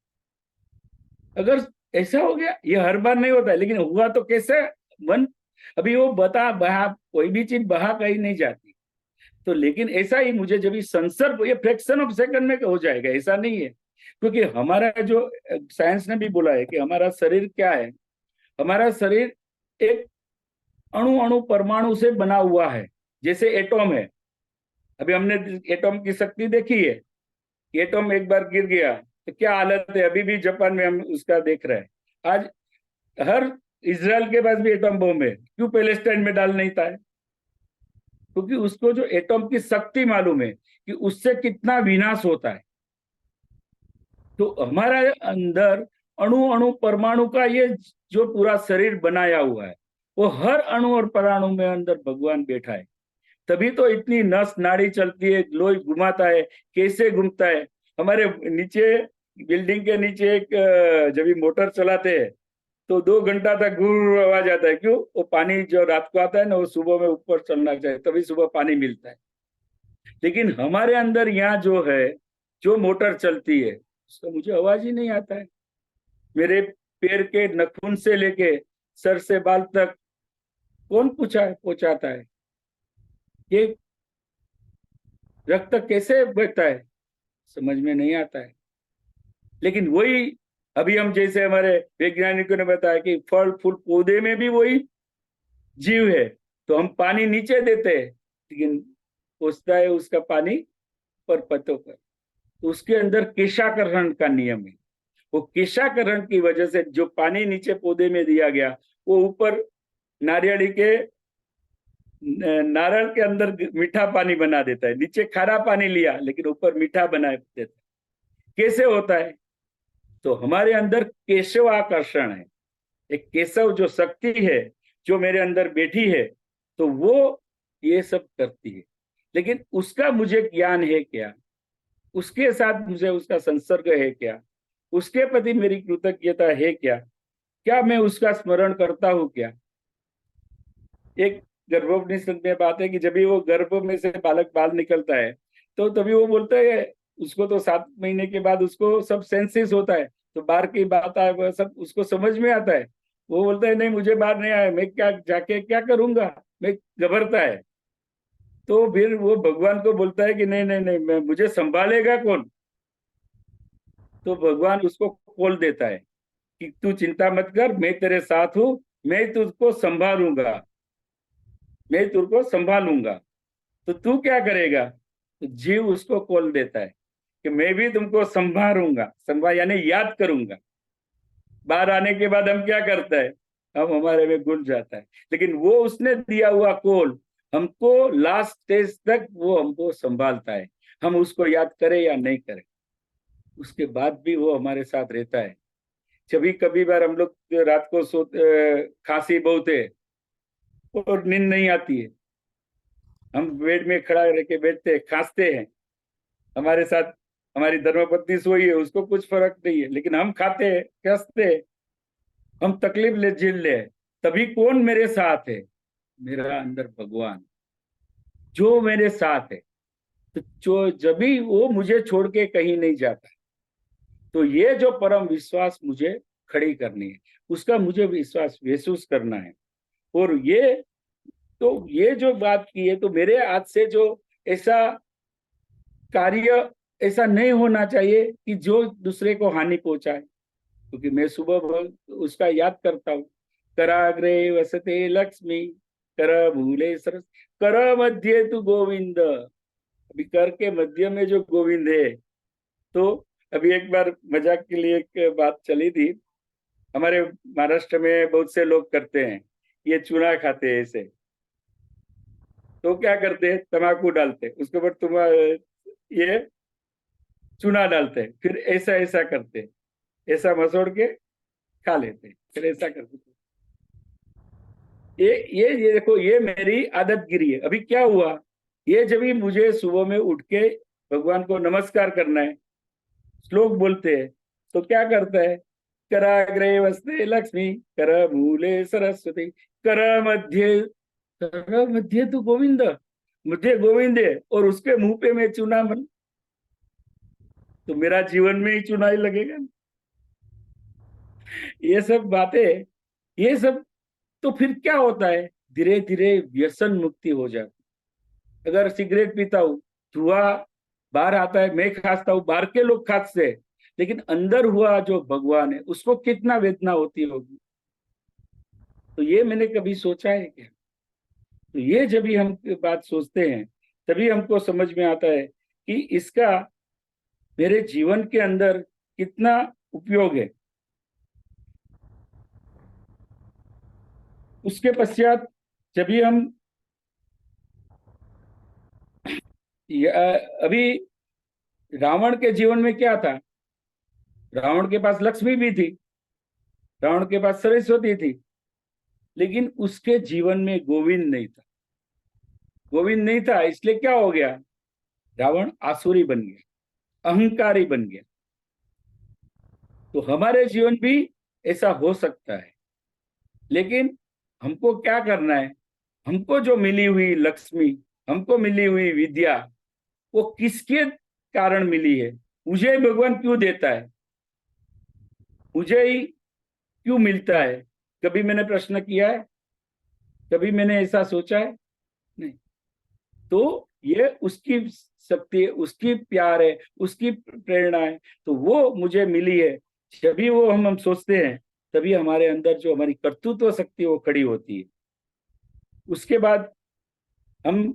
अगर ऐसा हो गया, ये हर बार नहीं होता है, लेकिन हुआ तो कैसे मन, अभी वो बहा, कोई भी चीज बहा कहीं नहीं जाती। तो लेकिन ऐसा ही मुझे जब संसर्ग, ये फ्रैक्शन ऑफ सेकंड में हो जाएगा, ऐसा नहीं है। क्योंकि हमारा जो साइंस ने भी बोला है कि हमारा शरीर क्या है, हमारा शरीर एक अणु अणु परमाणु से बना हुआ है, जैसे एटॉम है। अभी हमने एटॉम की शक्ति देखी है। एटॉम एक बार गिर गया तो क्या हालत है, अभी भी जापान में हम उसका देख रहे हैं। आज हर इजराइल के पास भी एटॉम बम है, क्यों पैलेस्टाइन में डाल नहीं था? क्योंकि उसको जो एटॉम की शक्ति मालूम है कि उससे कितना विनाश होता है। तो हमारा अंदर अणु अणु परमाणु का ये जो पूरा शरीर बनाया हुआ है, वो हर अणु और परमाणु में अंदर भगवान बैठा है। तभी तो इतनी नस नाड़ी चलती है, लोही घुमाता है, कैसे घूमता है। हमारे नीचे, बिल्डिंग के नीचे एक जब भी मोटर चलाते हैं तो 2 घंटा तक गुर आवाज आता है। क्यों? वो पानी जो रात को आता है ना, वो सुबह में ऊपर चलना चाहिए, तभी सुबह पानी मिलता है। लेकिन हमारे अंदर यहाँ जो है, जो मोटर चलती है, उसका मुझे आवाज ही नहीं आता है। मेरे पैर के नखून से लेके सर से बाल तक कौन पहुंचाता है? ये रक्त कैसे बहता है, समझ में नहीं आता है। लेकिन वही अभी हम, जैसे हमारे वैज्ञानिकों ने बताया कि फल फूल पौधे में भी वही जीव है। तो हम पानी नीचे देते हैं, लेकिन पहुंचता है उसका पानी पर पत्तों पर। तो उसके अंदर केशाकरण का नियम है। वो केशाकरण की वजह से जो पानी नीचे पौधे में दिया गया, वो ऊपर नारियली के नारळ के अंदर मीठा पानी बना देता है, नीचे खारा पानी लिया लेकिन ऊपर मीठा बना देता है। कैसे होता है? तो हमारे अंदर केशव आकर्षण है, एक केशव जो शक्ति है जो मेरे अंदर बैठी है, तो वो ये सब करती है। लेकिन उसका मुझे ज्ञान है क्या? उसके साथ मुझे उसका संसर्ग है क्या? उसके प्रति मेरी कृतज्ञता है क्या? क्या मैं उसका स्मरण करता हूँ क्या? एक गर्भोपनिषद में बात है कि जब भी वो गर्भ में से बालक बाल निकलता है, तो तभी वो बोलता है, उसको तो 7 महीने के बाद उसको सब सेंसेस होता है, तो बाहर की बात है वह सब उसको समझ में आता है। वो बोलता है नहीं, मुझे बाहर नहीं आया, मैं क्या जाके क्या करूंगा, मैं घबरता है। तो फिर वो भगवान को बोलता है कि नहीं नहीं नहीं, मैं मुझे संभालेगा कौन? तो भगवान उसको खोल देता है कि तू चिंता मत कर, मैं तेरे साथ हूं, मैं तुझको संभालूंगा, मैं तुझको संभालूंगा। तो तू क्या करेगा? तो जीव उसको खोल देता है कि मैं भी तुमको संभालूंगा, संभाल यानी याद करूंगा। बाहर आने के बाद हम क्या करता है? हम हमारे में घुल जाता है। लेकिन वो उसने दिया हुआ कॉल हमको लास्ट स्टेज तक वो हमको संभालता है, हम उसको याद करें या नहीं करें, उसके बाद भी वो हमारे साथ रहता है। कभी कभी बार हम लोग रात को सोते, खांसी बहुत है और नींद नहीं आती है, हम बेड में खड़ा रह के बैठते हैं, खांसते हैं, हमारे साथ हमारी धर्मपत्नी सोई है, उसको कुछ फर्क नहीं है, लेकिन हम खाते हैं, खांसते हैं, हम तकलीफ ले झेल ले। तभी कौन मेरे साथ है? मेरा अंदर भगवान जो मेरे साथ है। तो जो जब भी वो मुझे छोड़ के कहीं नहीं जाता, तो ये जो परम विश्वास मुझे खड़ी करनी है, उसका मुझे विश्वास महसूस करना है। और ये तो ये जो बात की है, तो मेरे हाथ से जो ऐसा कार्य ऐसा नहीं होना चाहिए कि जो दूसरे को हानि पहुंचाए, क्योंकि मैं सुबह उसका याद करता हूँ, कराग्रे वसते लक्ष्मी, कर भूले सरस, कर मध्य तू गोविंद। अभी कर के मध्य में जो गोविंद है। तो अभी एक बार मजाक के लिए एक बात चली थी, हमारे महाराष्ट्र में बहुत से लोग करते हैं, ये चूना खाते हैं ऐसे, तो क्या करते हैं, तम्बाकू डालते हैं उसके ऊपर, तुम ये चूना डालते हैं, फिर ऐसा ऐसा करते हैं, ऐसा मसोड़ के खा लेते हैं, फिर ऐसा करते हैं। ये देखो, ये मेरी आदत गिरी है। अभी क्या हुआ, ये जब भी मुझे सुबह में उठ के भगवान को नमस्कार करना है, श्लोक बोलते हैं, तो क्या करता है, कराग्रे वस्ते लक्ष्मी, कर मूले सरस्वती, कर मध्य, कर मध्य तू गोविंद, मुझे गोविंद है, और उसके मुंह पे मैं चूना बन, तो मेरा जीवन में ही चुनाई लगेगा। ये सब बातें, ये सब, तो फिर क्या होता है, धीरे धीरे व्यसन मुक्ति हो जाती। अगर सिगरेट पीता हूँ, धुआं बाहर आता है, मैं खांसता हूँ, बाहर के लोग खांसते हैं, लेकिन अंदर हुआ जो भगवान है उसको कितना वेदना होती होगी। तो ये मैंने कभी सोचा है क्या? तो ये जब भी हम बात सोचते हैं, तभी हमको समझ में आता है कि इसका मेरे जीवन के अंदर कितना उपयोग है। उसके पश्चात जब भी हम अभी रावण के जीवन में क्या था, रावण के पास लक्ष्मी भी थी, रावण के पास सरस्वती थी, लेकिन उसके जीवन में गोविंद नहीं था। गोविंद नहीं था, इसलिए क्या हो गया, रावण आसुरी बन गया, अहंकारी बन गया। तो हमारे जीवन भी ऐसा हो सकता है, लेकिन हमको क्या करना है, हमको जो मिली हुई लक्ष्मी, हमको मिली हुई विद्या, वो किसके कारण मिली है, मुझे भगवान क्यों देता है, मुझे ही क्यों मिलता है? कभी मैंने प्रश्न किया है? कभी मैंने ऐसा सोचा है? नहीं। तो ये उसकी शक्ति है, उसकी प्यार है, उसकी प्रेरणा है, तो वो मुझे मिली है। जब भी वो हम सोचते हैं, तभी हमारे अंदर जो हमारी कर्तृत्व शक्ति वो खड़ी होती है। उसके बाद हम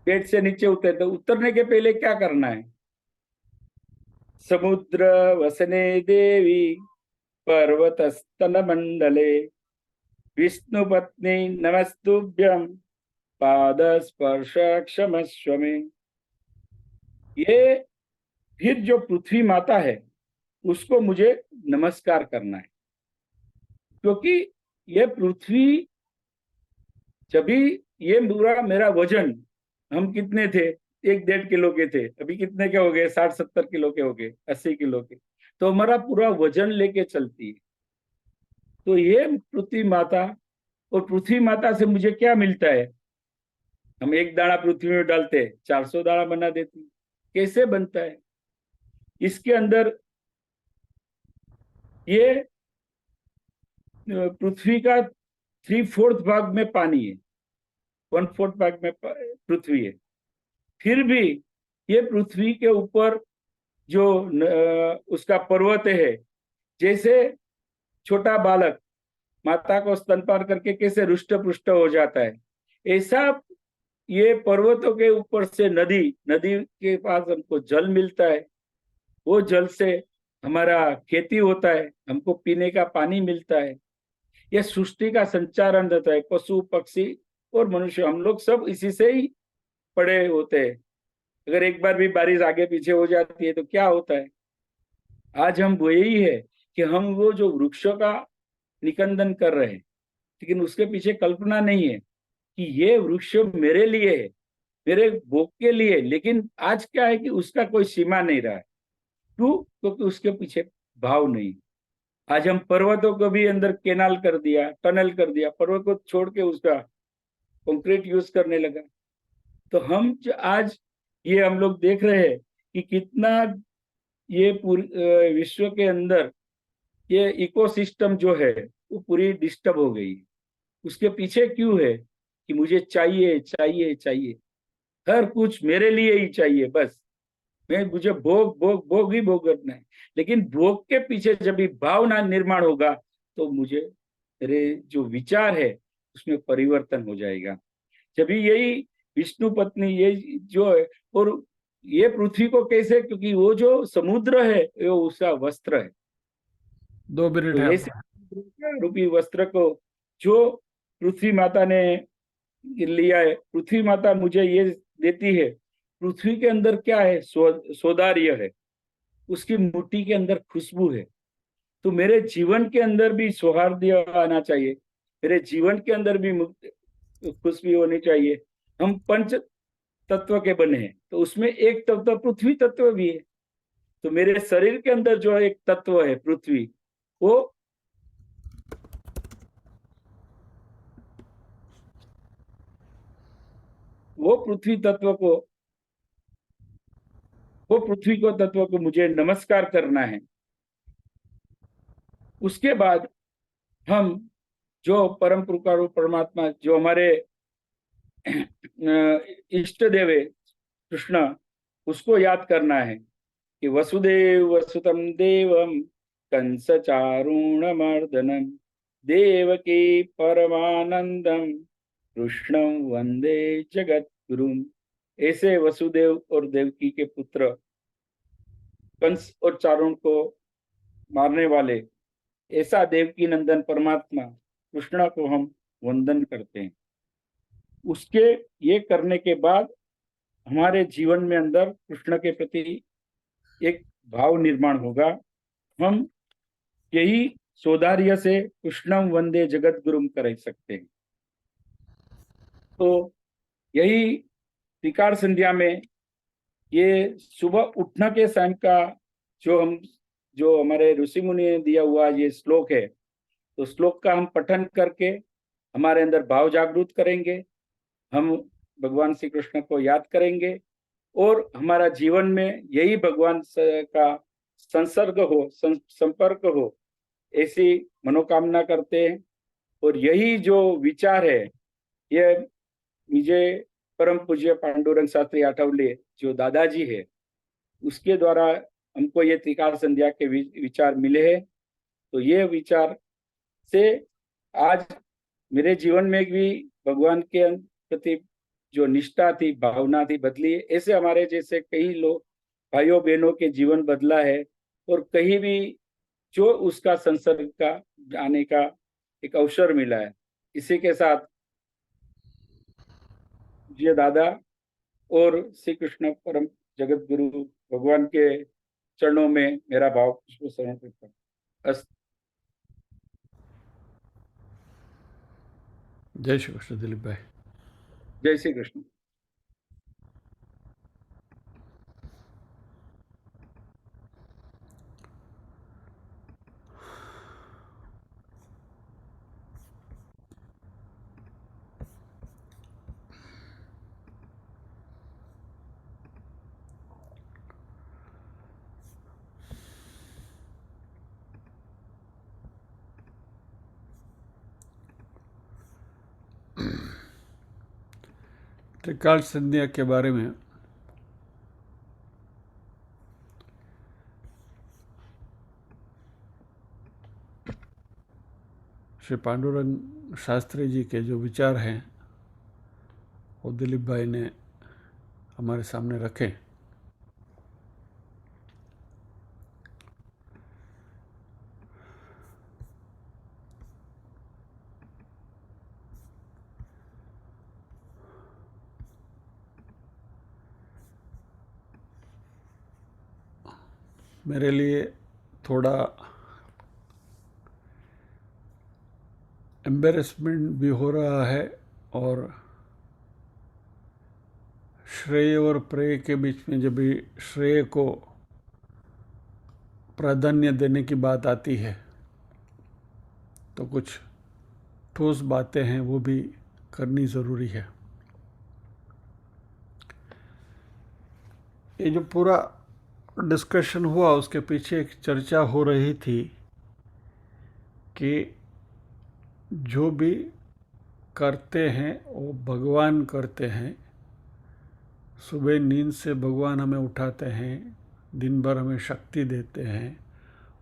पेट से नीचे उतरते, तो उतरने के पहले क्या करना है, समुद्र वसने देवी पर्वत स्तन मंडले विष्णु पत्नी नमस्तुभ्यं पाद स्पर्श क्षमस्व मे। ये फिर जो पृथ्वी माता है उसको मुझे नमस्कार करना है, क्योंकि ये पृथ्वी जब भी ये पूरा मेरा वजन, हम कितने थे, 1-1.5 किलो के थे, अभी कितने के हो गए, 60-70 किलो के हो गए, 80 किलो के, तो हमारा पूरा वजन लेके चलती है। तो ये पृथ्वी माता, और पृथ्वी माता से मुझे क्या मिलता है, हम एक दाना पृथ्वी में डालते 400 दाना बना देती, कैसे बनता है? इसके अंदर ये पृथ्वी का 3/4 भाग में पानी है, 1/4 भाग में पृथ्वी है। फिर भी ये पृथ्वी के ऊपर जो उसका पर्वत है, जैसे छोटा बालक माता को स्तनपान करके कैसे रुष्ट पुष्ट हो जाता है, ऐसा ये पर्वतों के ऊपर से नदी, नदी के पास हमको जल मिलता है, वो जल से हमारा खेती होता है, हमको पीने का पानी मिलता है। यह सृष्टि का संचालन रहता है, पशु पक्षी और मनुष्य, हम लोग सब इसी से ही पड़े होते हैं। अगर एक बार भी बारिश आगे पीछे हो जाती है तो क्या होता है? आज हम वो यही है कि हम वो जो वृक्षों का निकंदन कर रहे हैं, लेकिन उसके पीछे कल्पना नहीं है कि ये वृक्ष मेरे लिए है, मेरे भोग के लिए। लेकिन आज क्या है कि उसका कोई सीमा नहीं रहा है। क्यों? क्योंकि उसके पीछे भाव नहीं। आज हम पर्वतों को भी अंदर केनाल कर दिया, टनल कर दिया, पर्वत को छोड़ के उसका कंक्रीट यूज करने लगा। तो हम आज ये हम लोग देख रहे हैं कि कितना ये पूरी विश्व के अंदर ये इकोसिस्टम जो है वो पूरी डिस्टर्ब हो गई। उसके पीछे क्यों है कि मुझे चाहिए चाहिए चाहिए, हर कुछ मेरे लिए ही चाहिए, बस मुझे भोग भोग भोग ही भोग करना है। लेकिन भोग के पीछे जब भी भावना निर्माण होगा तो मुझे मेरे जो विचार है उसमें परिवर्तन हो जाएगा। जब भी यही विष्णु पत्नी ये जो है, और ये पृथ्वी को कैसे, क्योंकि वो जो समुद्र है वो उसका वस्त्र है। 2 मिनट तो है ऐसे आपका। रूपी वस्त्र को जो पृथ्वी माता ने लिया है, पृथ्वी माता मुझे ये देती है। पृथ्वी के अंदर क्या है? सौंदर्य है, उसकी मिट्टी के अंदर खुशबू है। तो मेरे जीवन के अंदर भी सौहार्द्य आना चाहिए, मेरे जीवन के अंदर भी खुशबू होनी चाहिए। हम पंच तत्व के बने हैं, तो उसमें एक तत्व पृथ्वी तत्व भी है। तो मेरे शरीर के अंदर जो एक तत्व है पृथ्वी, वो पृथ्वी तत्व को, वो पृथ्वी को तत्व को मुझे नमस्कार करना है। उसके बाद हम जो परम पुरुषारू परमात्मा, जो हमारे इष्ट देव है कृष्ण, उसको याद करना है कि वसुदेव वसुतम देवम कंस चारूणमर्दनम देवकी परमानंदम कृष्णं वंदे जगत गुरुम। ऐसे वसुदेव और देवकी के पुत्र कंस और चारुण को मारने वाले ऐसा देवकी नंदन परमात्मा कृष्ण को हम वंदन करते हैं। उसके ये करने के बाद हमारे जीवन में अंदर कृष्ण के प्रति एक भाव निर्माण होगा। हम यही सौदार्य से कृष्णम वंदे जगत गुरुम कर सकते हैं। तो यही त्रिकाल संध्या में ये सुबह उठने के समय का जो हमारे ऋषि मुनि ने दिया हुआ ये श्लोक है, तो श्लोक का हम पठन करके हमारे अंदर भाव जागृत करेंगे, हम भगवान श्री कृष्ण को याद करेंगे और हमारा जीवन में यही भगवान का संसर्ग हो, संपर्क हो, ऐसी मनोकामना करते हैं। और यही जो विचार है ये मुझे परम पूज्य पांडुरंग शास्त्री आठवले जो दादाजी है उसके द्वारा हमको ये त्रिकाल संध्या के विचार मिले हैं। तो ये विचार से आज मेरे जीवन में भी भगवान के प्रति जो निष्ठा थी, भावना थी, बदली है। ऐसे हमारे जैसे कई लोग भाइयों बहनों के जीवन बदला है और कहीं भी जो उसका संसर्ग का आने का एक अवसर मिला है। इसी के साथ पूज्य दादा और श्री कृष्ण परम जगत गुरु भगवान के चरणों में मेरा भाव पुष्प समर्पित करता हूं। जय श्री कृष्ण दिलीप भाई। जय श्री कृष्ण। त्रिकाल संध्या के बारे में श्री पांडुरंग शास्त्री जी के जो विचार हैं वो दिलीप भाई ने हमारे सामने रखे। मेरे लिए थोड़ा एम्बेरसमेंट भी हो रहा है और श्रेय और प्रेय के बीच में जब भी श्रेय को प्राधान्य देने की बात आती है तो कुछ ठोस बातें हैं वो भी करनी ज़रूरी है। ये जो पूरा डिस्कशन हुआ उसके पीछे एक चर्चा हो रही थी कि जो भी करते हैं वो भगवान करते हैं। सुबह नींद से भगवान हमें उठाते हैं, दिन भर हमें शक्ति देते हैं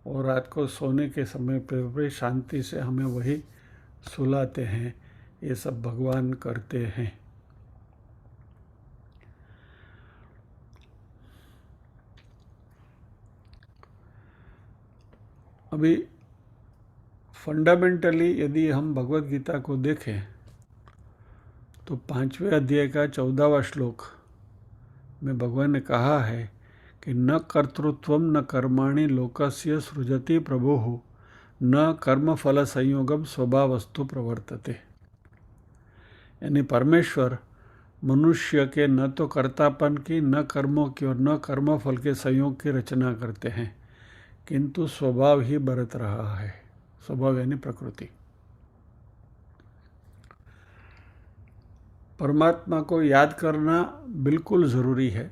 और रात को सोने के समय पर भी शांति से हमें वही सुलाते हैं। ये सब भगवान करते हैं। अभी फंडामेंटली यदि हम भगवत गीता को देखें तो 5वें अध्याय का 14वां श्लोक में भगवान ने कहा है कि न कर्तृत्वम न कर्माणि लोकस्य सृजति प्रभुः न कर्मफल संयोगम स्वभावस्तु प्रवर्तते। यानी परमेश्वर मनुष्य के न तो कर्तापन की, न कर्मों की और न कर्मफल के संयोग की रचना करते हैं, किंतु स्वभाव ही बरत रहा है। स्वभाव यानी प्रकृति। परमात्मा को याद करना बिल्कुल ज़रूरी है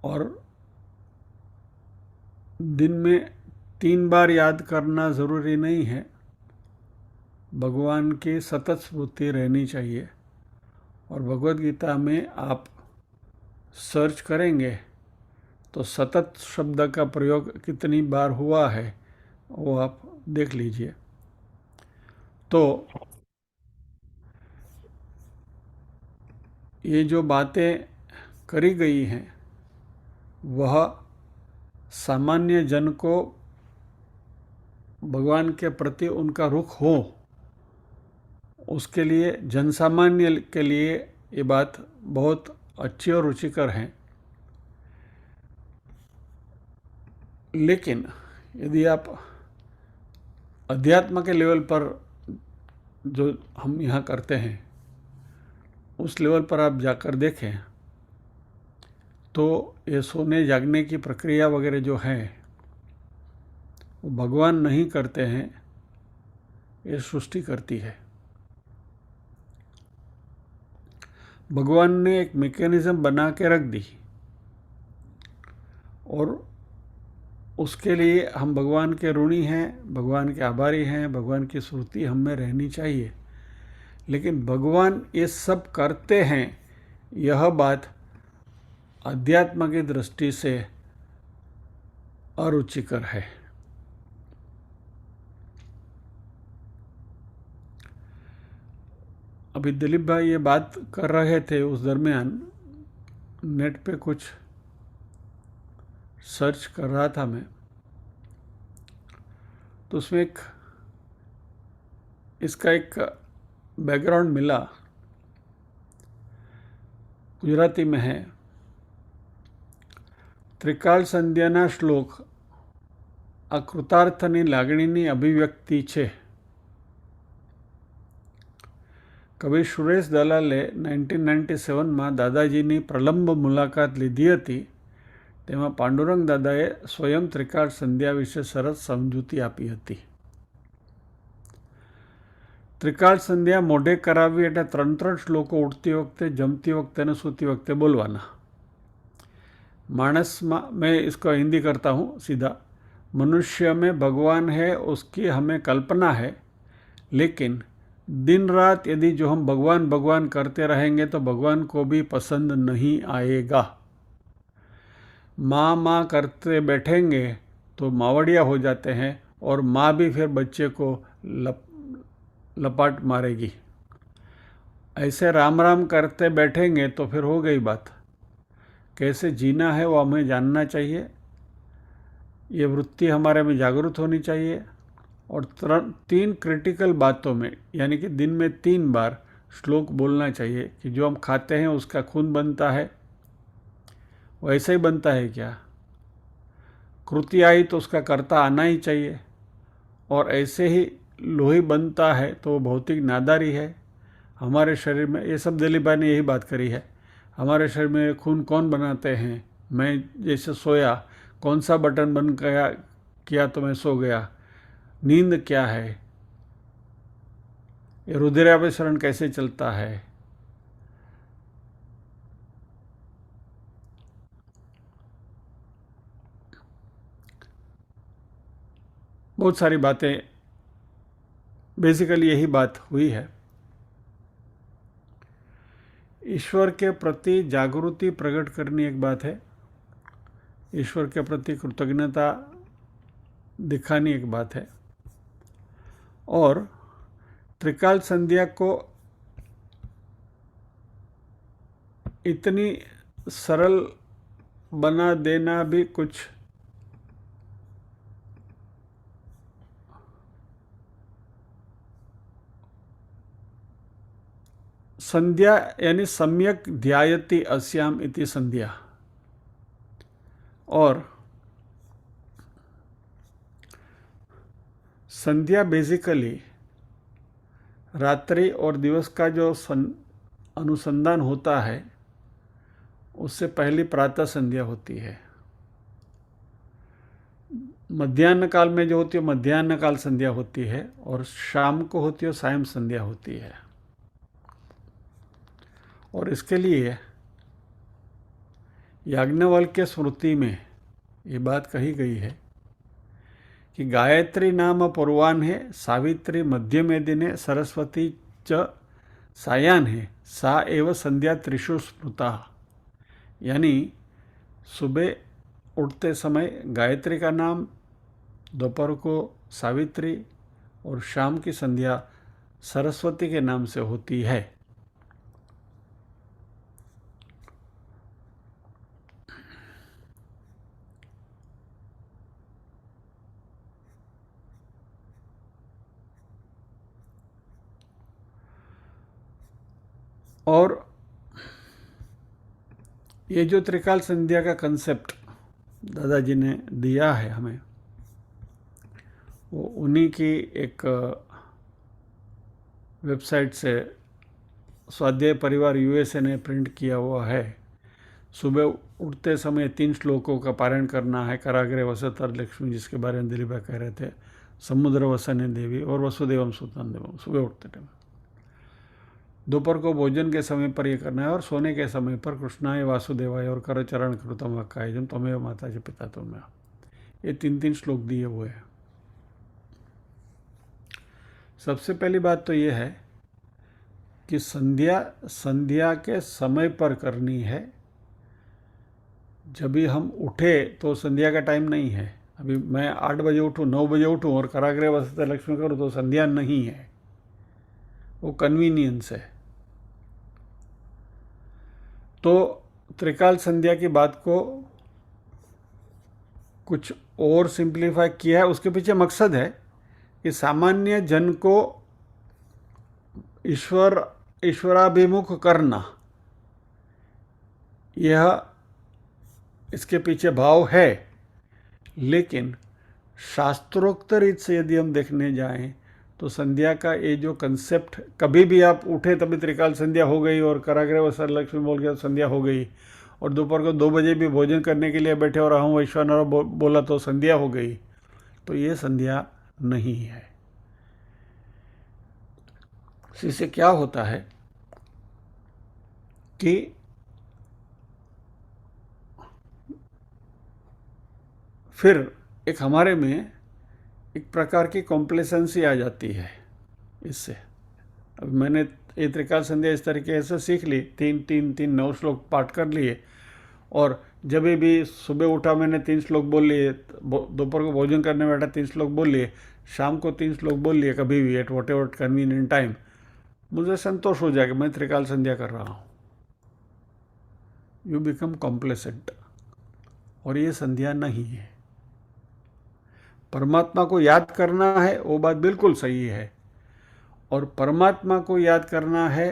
और दिन में 3 बार याद करना ज़रूरी नहीं है। भगवान की सतत स्मृति रहनी चाहिए और भगवत गीता में आप सर्च करेंगे तो सतत शब्द का प्रयोग कितनी बार हुआ है वो आप देख लीजिए। तो ये जो बातें करी गई हैं वह सामान्य जन को भगवान के प्रति उनका रुख हो, उसके लिए जनसामान्य के लिए ये बात बहुत अच्छी और रुचिकर है। लेकिन यदि आप अध्यात्म के लेवल पर जो हम यहाँ करते हैं उस लेवल पर आप जाकर देखें तो ये सोने जागने की प्रक्रिया वगैरह जो है वो भगवान नहीं करते हैं, ये सृष्टि करती है। भगवान ने एक मैकेनिज्म बना के रख दी और उसके लिए हम भगवान के ऋणी हैं, भगवान के आभारी हैं। भगवान की स्मृति हम में रहनी चाहिए। लेकिन भगवान ये सब करते हैं, यह बात अध्यात्म की दृष्टि से अरुचिकर है। अभी दिलीप भाई ये बात कर रहे थे, उस दरमियान नेट पे कुछ सर्च कर रहा था मैं, तो उसमें इसका एक बैकग्राउंड मिला, गुजराती में है। ત્રિકાળ સંધ્યાના શ્લોક આ કૃતાર્થની લાગણીની અભિવ્યક્તિ છે. કવિ સુરેશ દલાલે 1997માં દાદાજીની પ્રલંબ મુલાકાત લીધી હતી. તેમાં પાંડુરંગ દાદાએ સ્વયં ત્રિકાળ સંધ્યા વિશે સરસ સમજૂતી આપી હતી. ત્રિકાળ સંધ્યા મોઢે કરાવવી એટલે 3 શ્લોકો ઉઠતી વખતે, જમતી વખતે અને સૂતી વખતે બોલવાના. मानस में इसको हिंदी करता हूँ सीधा. मनुष्य में भगवान है उसकी हमें कल्पना है, लेकिन दिन रात यदि जो हम भगवान भगवान करते रहेंगे तो भगवान को भी पसंद नहीं आएगा. माँ माँ करते बैठेंगे तो मावड़िया हो जाते हैं और माँ भी फिर बच्चे को लपाट मारेगी. ऐसे राम राम करते बैठेंगे तो फिर हो गई बात. कैसे जीना है वो हमें जानना चाहिए. ये वृत्ति हमारे में जागृत होनी चाहिए. और 3 क्रिटिकल बातों में, यानी कि दिन में 3 बार श्लोक बोलना चाहिए कि जो हम खाते हैं उसका खून बनता है, वो ऐसे ही बनता है क्या? कृति आई तो उसका कर्ता आना ही चाहिए. और ऐसे ही लोही बनता है तो वो भौतिक नादारी है. हमारे शरीर में, ये सब दिलीप भाई ने यही बात करी है, हमारे शरीर में खून कौन बनाते हैं? मैं जैसे सोया, कौन सा बटन बंद किया तो मैं सो गया? नींद क्या है? ये रुधिराभिसरण कैसे चलता है? बहुत सारी बातें, बेसिकली यही बात हुई है. ईश्वर के प्रति जागृति प्रकट करनी एक बात है, ईश्वर के प्रति कृतज्ञता दिखानी एक बात है, और त्रिकाल संध्या को इतनी सरल बना देना भी कुछ संध्या, यानी सम्यक ध्यायति अस्याम इति संध्या. और संध्या बेसिकली रात्रि और दिवस का जो अनुसंधान होता है, उससे पहली प्रातः संध्या होती है. मध्याह्न काल में जो होती है मध्याह्न काल संध्या होती है, और शाम को होती है सायं संध्या होती है. और इसके लिए याज्ञवल्क्य स्मृति में ये बात कही गई है कि गायत्री नाम पूर्वाह्ने, सावित्री मध्य दिने, सरस्वती च सायाह्ने, सा एव संध्या त्रिषु स्मृता. यानी सुबह उठते समय गायत्री का नाम, दोपहर को सावित्री, और शाम की संध्या सरस्वती के नाम से होती है. और ये जो त्रिकाल संध्या का कंसेप्ट दादाजी ने दिया है हमें, वो उन्हीं की एक वेबसाइट से स्वाध्याय परिवार यूएसए ने प्रिंट किया हुआ है. सुबह उठते समय 3 श्लोकों का पारायण करना है. कराग्रे वसतर लक्ष्मी, जिसके बारे में दिलीप भाई कह रहे थे, समुद्र वसने देवी और वसुदेवम सुतन देवम, सुबह उठते टाइम. दोपहर को भोजन के समय पर ये करना है, और सोने के समय पर कृष्णाय वासुदेवाय और करचरण कृतम वाक्कायजम त्वमेव माता च पिता त्वमेव. ये 3 श्लोक दिए हुए हैं. सबसे पहली बात तो ये है कि संध्या के समय पर करनी है. जब भी हम उठे तो संध्या का टाइम नहीं है. अभी मैं 8 बजे उठूँ, 9 बजे उठूँ और कराग्रे वसते लक्ष्मी करूँ तो संध्या नहीं है, वो कन्वीनियंस है. तो त्रिकाल संध्या की बात को कुछ और सिंप्लीफाई किया है. उसके पीछे मकसद है कि सामान्य जन को ईश्वराभिमुख करना, यह इसके पीछे भाव है। लेकिन शास्त्रोक्त रीत से यदि हम देखने जाएं तो संध्या का ये जो कंसेप्ट, कभी भी आप उठे तभी त्रिकाल संध्या हो गई और कराग्रे व सरलक्ष्मी बोल के संध्या हो गई, और दोपहर को 2 बजे भी भोजन करने के लिए बैठे और अहम वैश्वानर बोला तो संध्या हो गई, तो ये संध्या नहीं है। इससे क्या होता है कि फिर एक हमारे में एक प्रकार की कॉम्प्लेसेंसी आ जाती है इससे। अब मैंने ये त्रिकाल संध्या इस तरीके से सीख ली, 9 श्लोक पाठ कर लिए, और जब भी सुबह उठा मैंने 3 श्लोक बोल लिए, दोपहर को भोजन करने बैठा 3 श्लोक बोल लिए, शाम को 3 श्लोक बोल लिए, कभी भी at whatever convenient time, मुझे संतोष हो जाएगा मैं त्रिकाल संध्या कर रहा हूँ। यू बिकम कॉम्प्लेसेंट, और ये संध्या नहीं है। परमात्मा को याद करना है वो बात बिल्कुल सही है, और परमात्मा को याद करना है,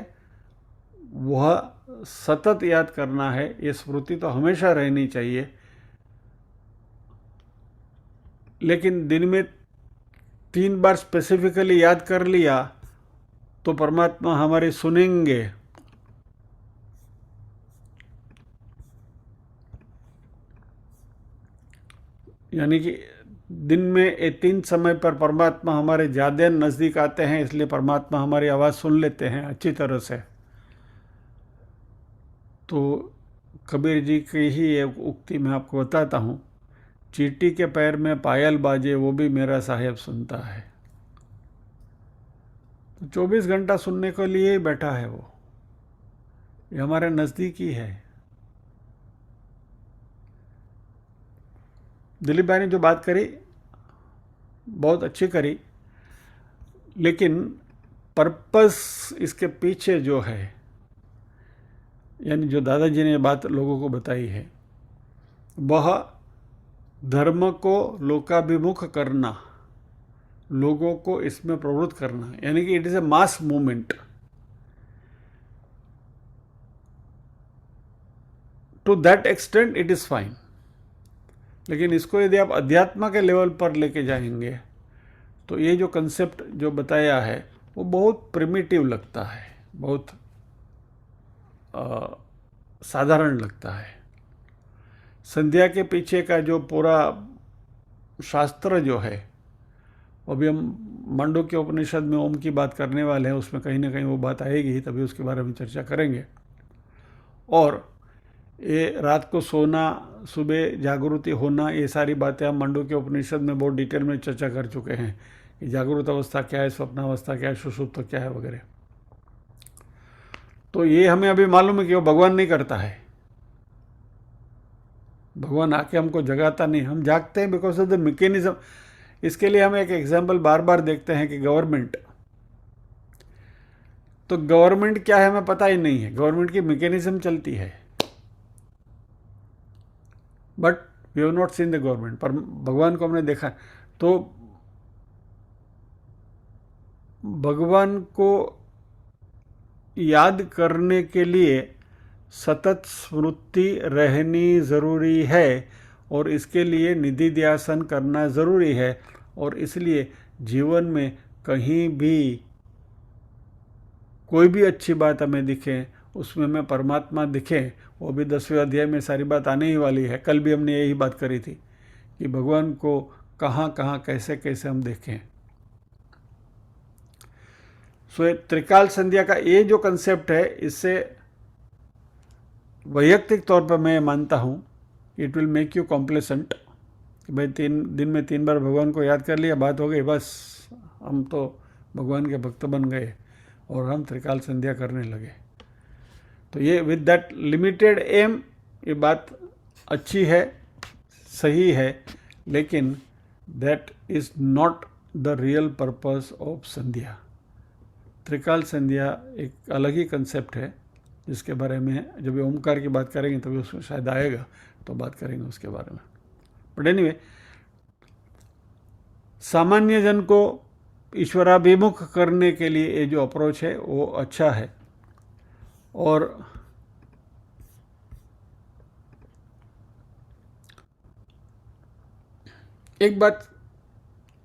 वह सतत याद करना है, ये स्मृति तो हमेशा रहनी चाहिए। लेकिन दिन में 3 बार स्पेसिफिकली याद कर लिया तो परमात्मा हमारी सुनेंगे। यानी कि दिन में ये 3 समय पर परमात्मा हमारे ज़्यादा नज़दीक आते हैं, इसलिए परमात्मा हमारी आवाज़ सुन लेते हैं अच्छी तरह से। तो कबीर जी की ही एक उक्ति मैं आपको बताता हूँ, चींटी के पैर में पायल बाजे वो भी मेरा साहेब सुनता है। तो 24 घंटा सुनने के लिए ही बैठा है वो, ये हमारे नज़दीक ही है। दिलीप भाई ने जो बात करी बहुत अच्छी करी, लेकिन पर्पस इसके पीछे जो है, यानी जो दादाजी ने बात लोगों को बताई है, वह धर्म को लोकाभिमुख करना, लोगों को इसमें प्रवृत्त करना, यानी कि it is a mass movement. To that extent it is fine. लेकिन इसको यदि आप अध्यात्म के लेवल पर लेके जाएंगे तो ये जो कंसेप्ट जो बताया है वो बहुत प्रिमिटिव लगता है, बहुत साधारण लगता है। संध्या के पीछे का जो पूरा शास्त्र जो है, अभी हम मांडुक्य उपनिषद में ओम की बात करने वाले हैं, उसमें कहीं ना कहीं वो बात आएगी, तभी उसके बारे में चर्चा करेंगे। और ये रात को सोना, सुबह जागृति होना, ये सारी बातें हम मांडुक्य उपनिषद में बहुत डिटेल में चर्चा कर चुके हैं कि जागृत अवस्था क्या है, स्वप्नावस्था क्या है, सुषुप्त क्या है वगैरह। तो ये हमें अभी मालूम है कि वो भगवान नहीं करता है, भगवान आके हमको जगाता नहीं, हम जागते हैं बिकॉज ऑफ द मैकेनिज्म। इसके लिए हम एक एग्जाम्पल बार बार देखते हैं कि गवर्नमेंट, तो गवर्नमेंट क्या है हमें पता ही नहीं है, गवर्नमेंट की मैकेनिज्म चलती है, but we have not seen the government. पर भगवान को हमने देखा। तो भगवान को याद करने के लिए सतत स्मृति रहनी ज़रूरी है, और इसके लिए निधि ध्यासन करना ज़रूरी है। और इसलिए जीवन में कहीं भी कोई भी अच्छी बात हमें दिखे, उसमें हमें परमात्मा दिखे, वो भी 10वें अध्याय में सारी बात आने ही वाली है। कल भी हमने यही बात करी थी कि भगवान को कहाँ कहाँ कैसे कैसे हम देखें। सो त्रिकाल संध्या का ये जो कंसेप्ट है, इससे वैयक्तिक तौर पर मैं मानता हूँ it will make you complacent कि भाई 3 दिन में 3 बार भगवान को याद कर लिया, बात हो गई, बस हम तो भगवान के भक्त बन गए और हम त्रिकाल संध्या करने लगे। तो ये विद दैट लिमिटेड एम, ये बात अच्छी है, सही है, लेकिन that is not the real purpose of संध्या। त्रिकाल संध्या एक अलग ही कंसेप्ट है, जिसके बारे में जब ओमकार की बात करेंगे तभी उसमें शायद आएगा, तो बात करेंगे उसके बारे में। बट एनीवे, सामान्य जन को ईश्वराभिमुख करने के लिए ये जो अप्रोच है वो अच्छा है। और एक बात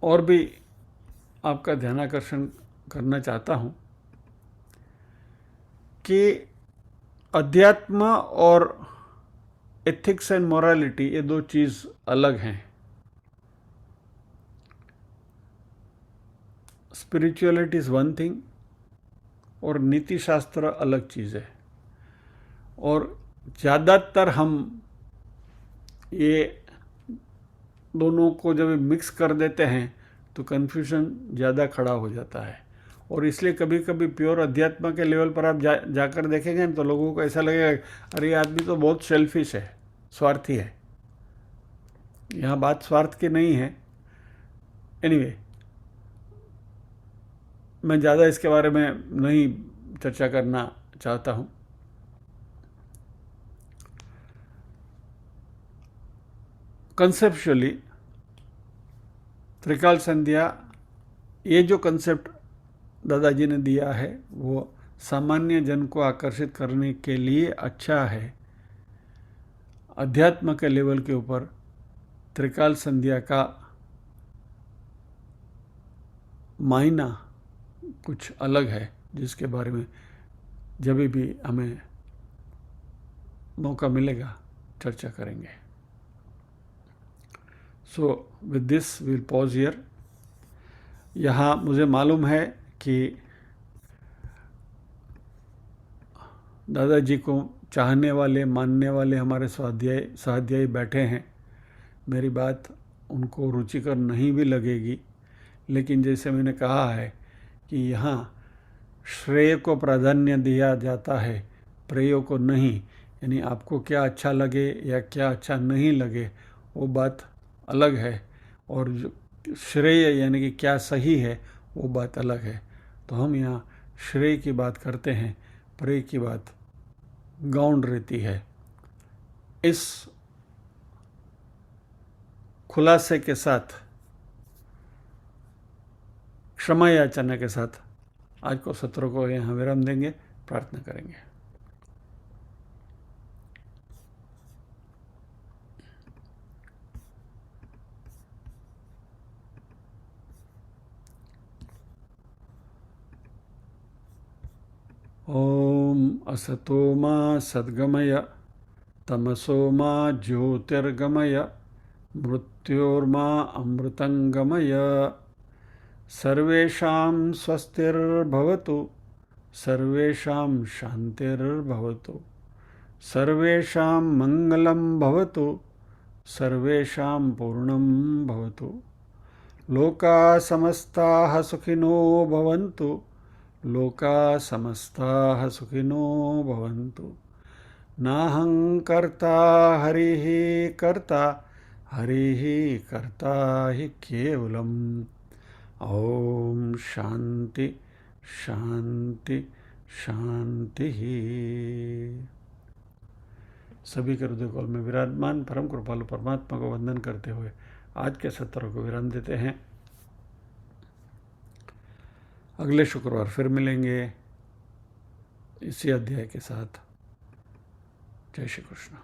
और भी आपका ध्यानाकर्षण करना चाहता हूँ कि अध्यात्म और एथिक्स एंड मोरालिटी ये दो चीज़ अलग हैं। स्पिरिचुअलिटी इज़ वन थिंग और नीति शास्त्र अलग चीज़ है। और ज़्यादातर हम ये दोनों को जब मिक्स कर देते हैं तो कन्फ्यूजन ज़्यादा खड़ा हो जाता है। और इसलिए कभी कभी प्योर अध्यात्म के लेवल पर आप जाकर देखेंगे तो लोगों को ऐसा लगेगा अरे ये आदमी तो बहुत सेल्फिश है, स्वार्थी है। यहाँ बात स्वार्थ की नहीं है। एनीवे, मैं ज़्यादा इसके बारे में नहीं चर्चा करना चाहता हूँ। कंसेप्चुअली त्रिकाल संध्या, ये जो कंसेप्ट दादाजी ने दिया है वो सामान्य जन को आकर्षित करने के लिए अच्छा है। अध्यात्म के लेवल के ऊपर त्रिकाल संध्या का मायना कुछ अलग है, जिसके बारे में जब भी हमें मौका मिलेगा चर्चा करेंगे। So with this will pause here. यहाँ मुझे मालूम है कि दादाजी को चाहने वाले, मानने वाले हमारे स्वाध्यायी बैठे हैं। मेरी बात उनको रुचिकर नहीं भी लगेगी, लेकिन जैसे मैंने कहा है कि यहाँ श्रेय को प्राधान्य दिया जाता है, प्रेय को नहीं। यानी आपको क्या अच्छा लगे या क्या अच्छा नहीं लगे वो बात अलग है, और जो श्रेय यानी कि क्या सही है वो बात अलग है। तो हम यहाँ श्रेय की बात करते हैं, प्रेय की बात गौण रहती है। इस खुलासे के साथ, क्षमा याचना के साथ आज को सत्र को यहाँ विराम देंगे, प्रार्थना करेंगे। ओम असतो मा सद्गमय तमसो मा ज्योतिर्गमय मृत्योर्मा अमृतंगमय। सर्वेषां स्वस्तिर्भवतु, सर्वेषां शान्तिर्भवतु, सर्वेषां मंगलं भवतु, सर्वेषां पूर्णं भवतु। लोकाः समस्ताः सुखिनो भवन्तु, लोकाः समस्ताः सुखिनो भवन्तु। नाहं कर्ता हरिः कर्ता, हरिः कर्ता हि केवलम्। ओम शांति शांति शांति। सभी के हृदय कॉल में विराजमान परम कृपालु परमात्मा को वंदन करते हुए आज के सत्र को विराम देते हैं। अगले शुक्रवार फिर मिलेंगे इसी अध्याय के साथ। जय श्री कृष्ण।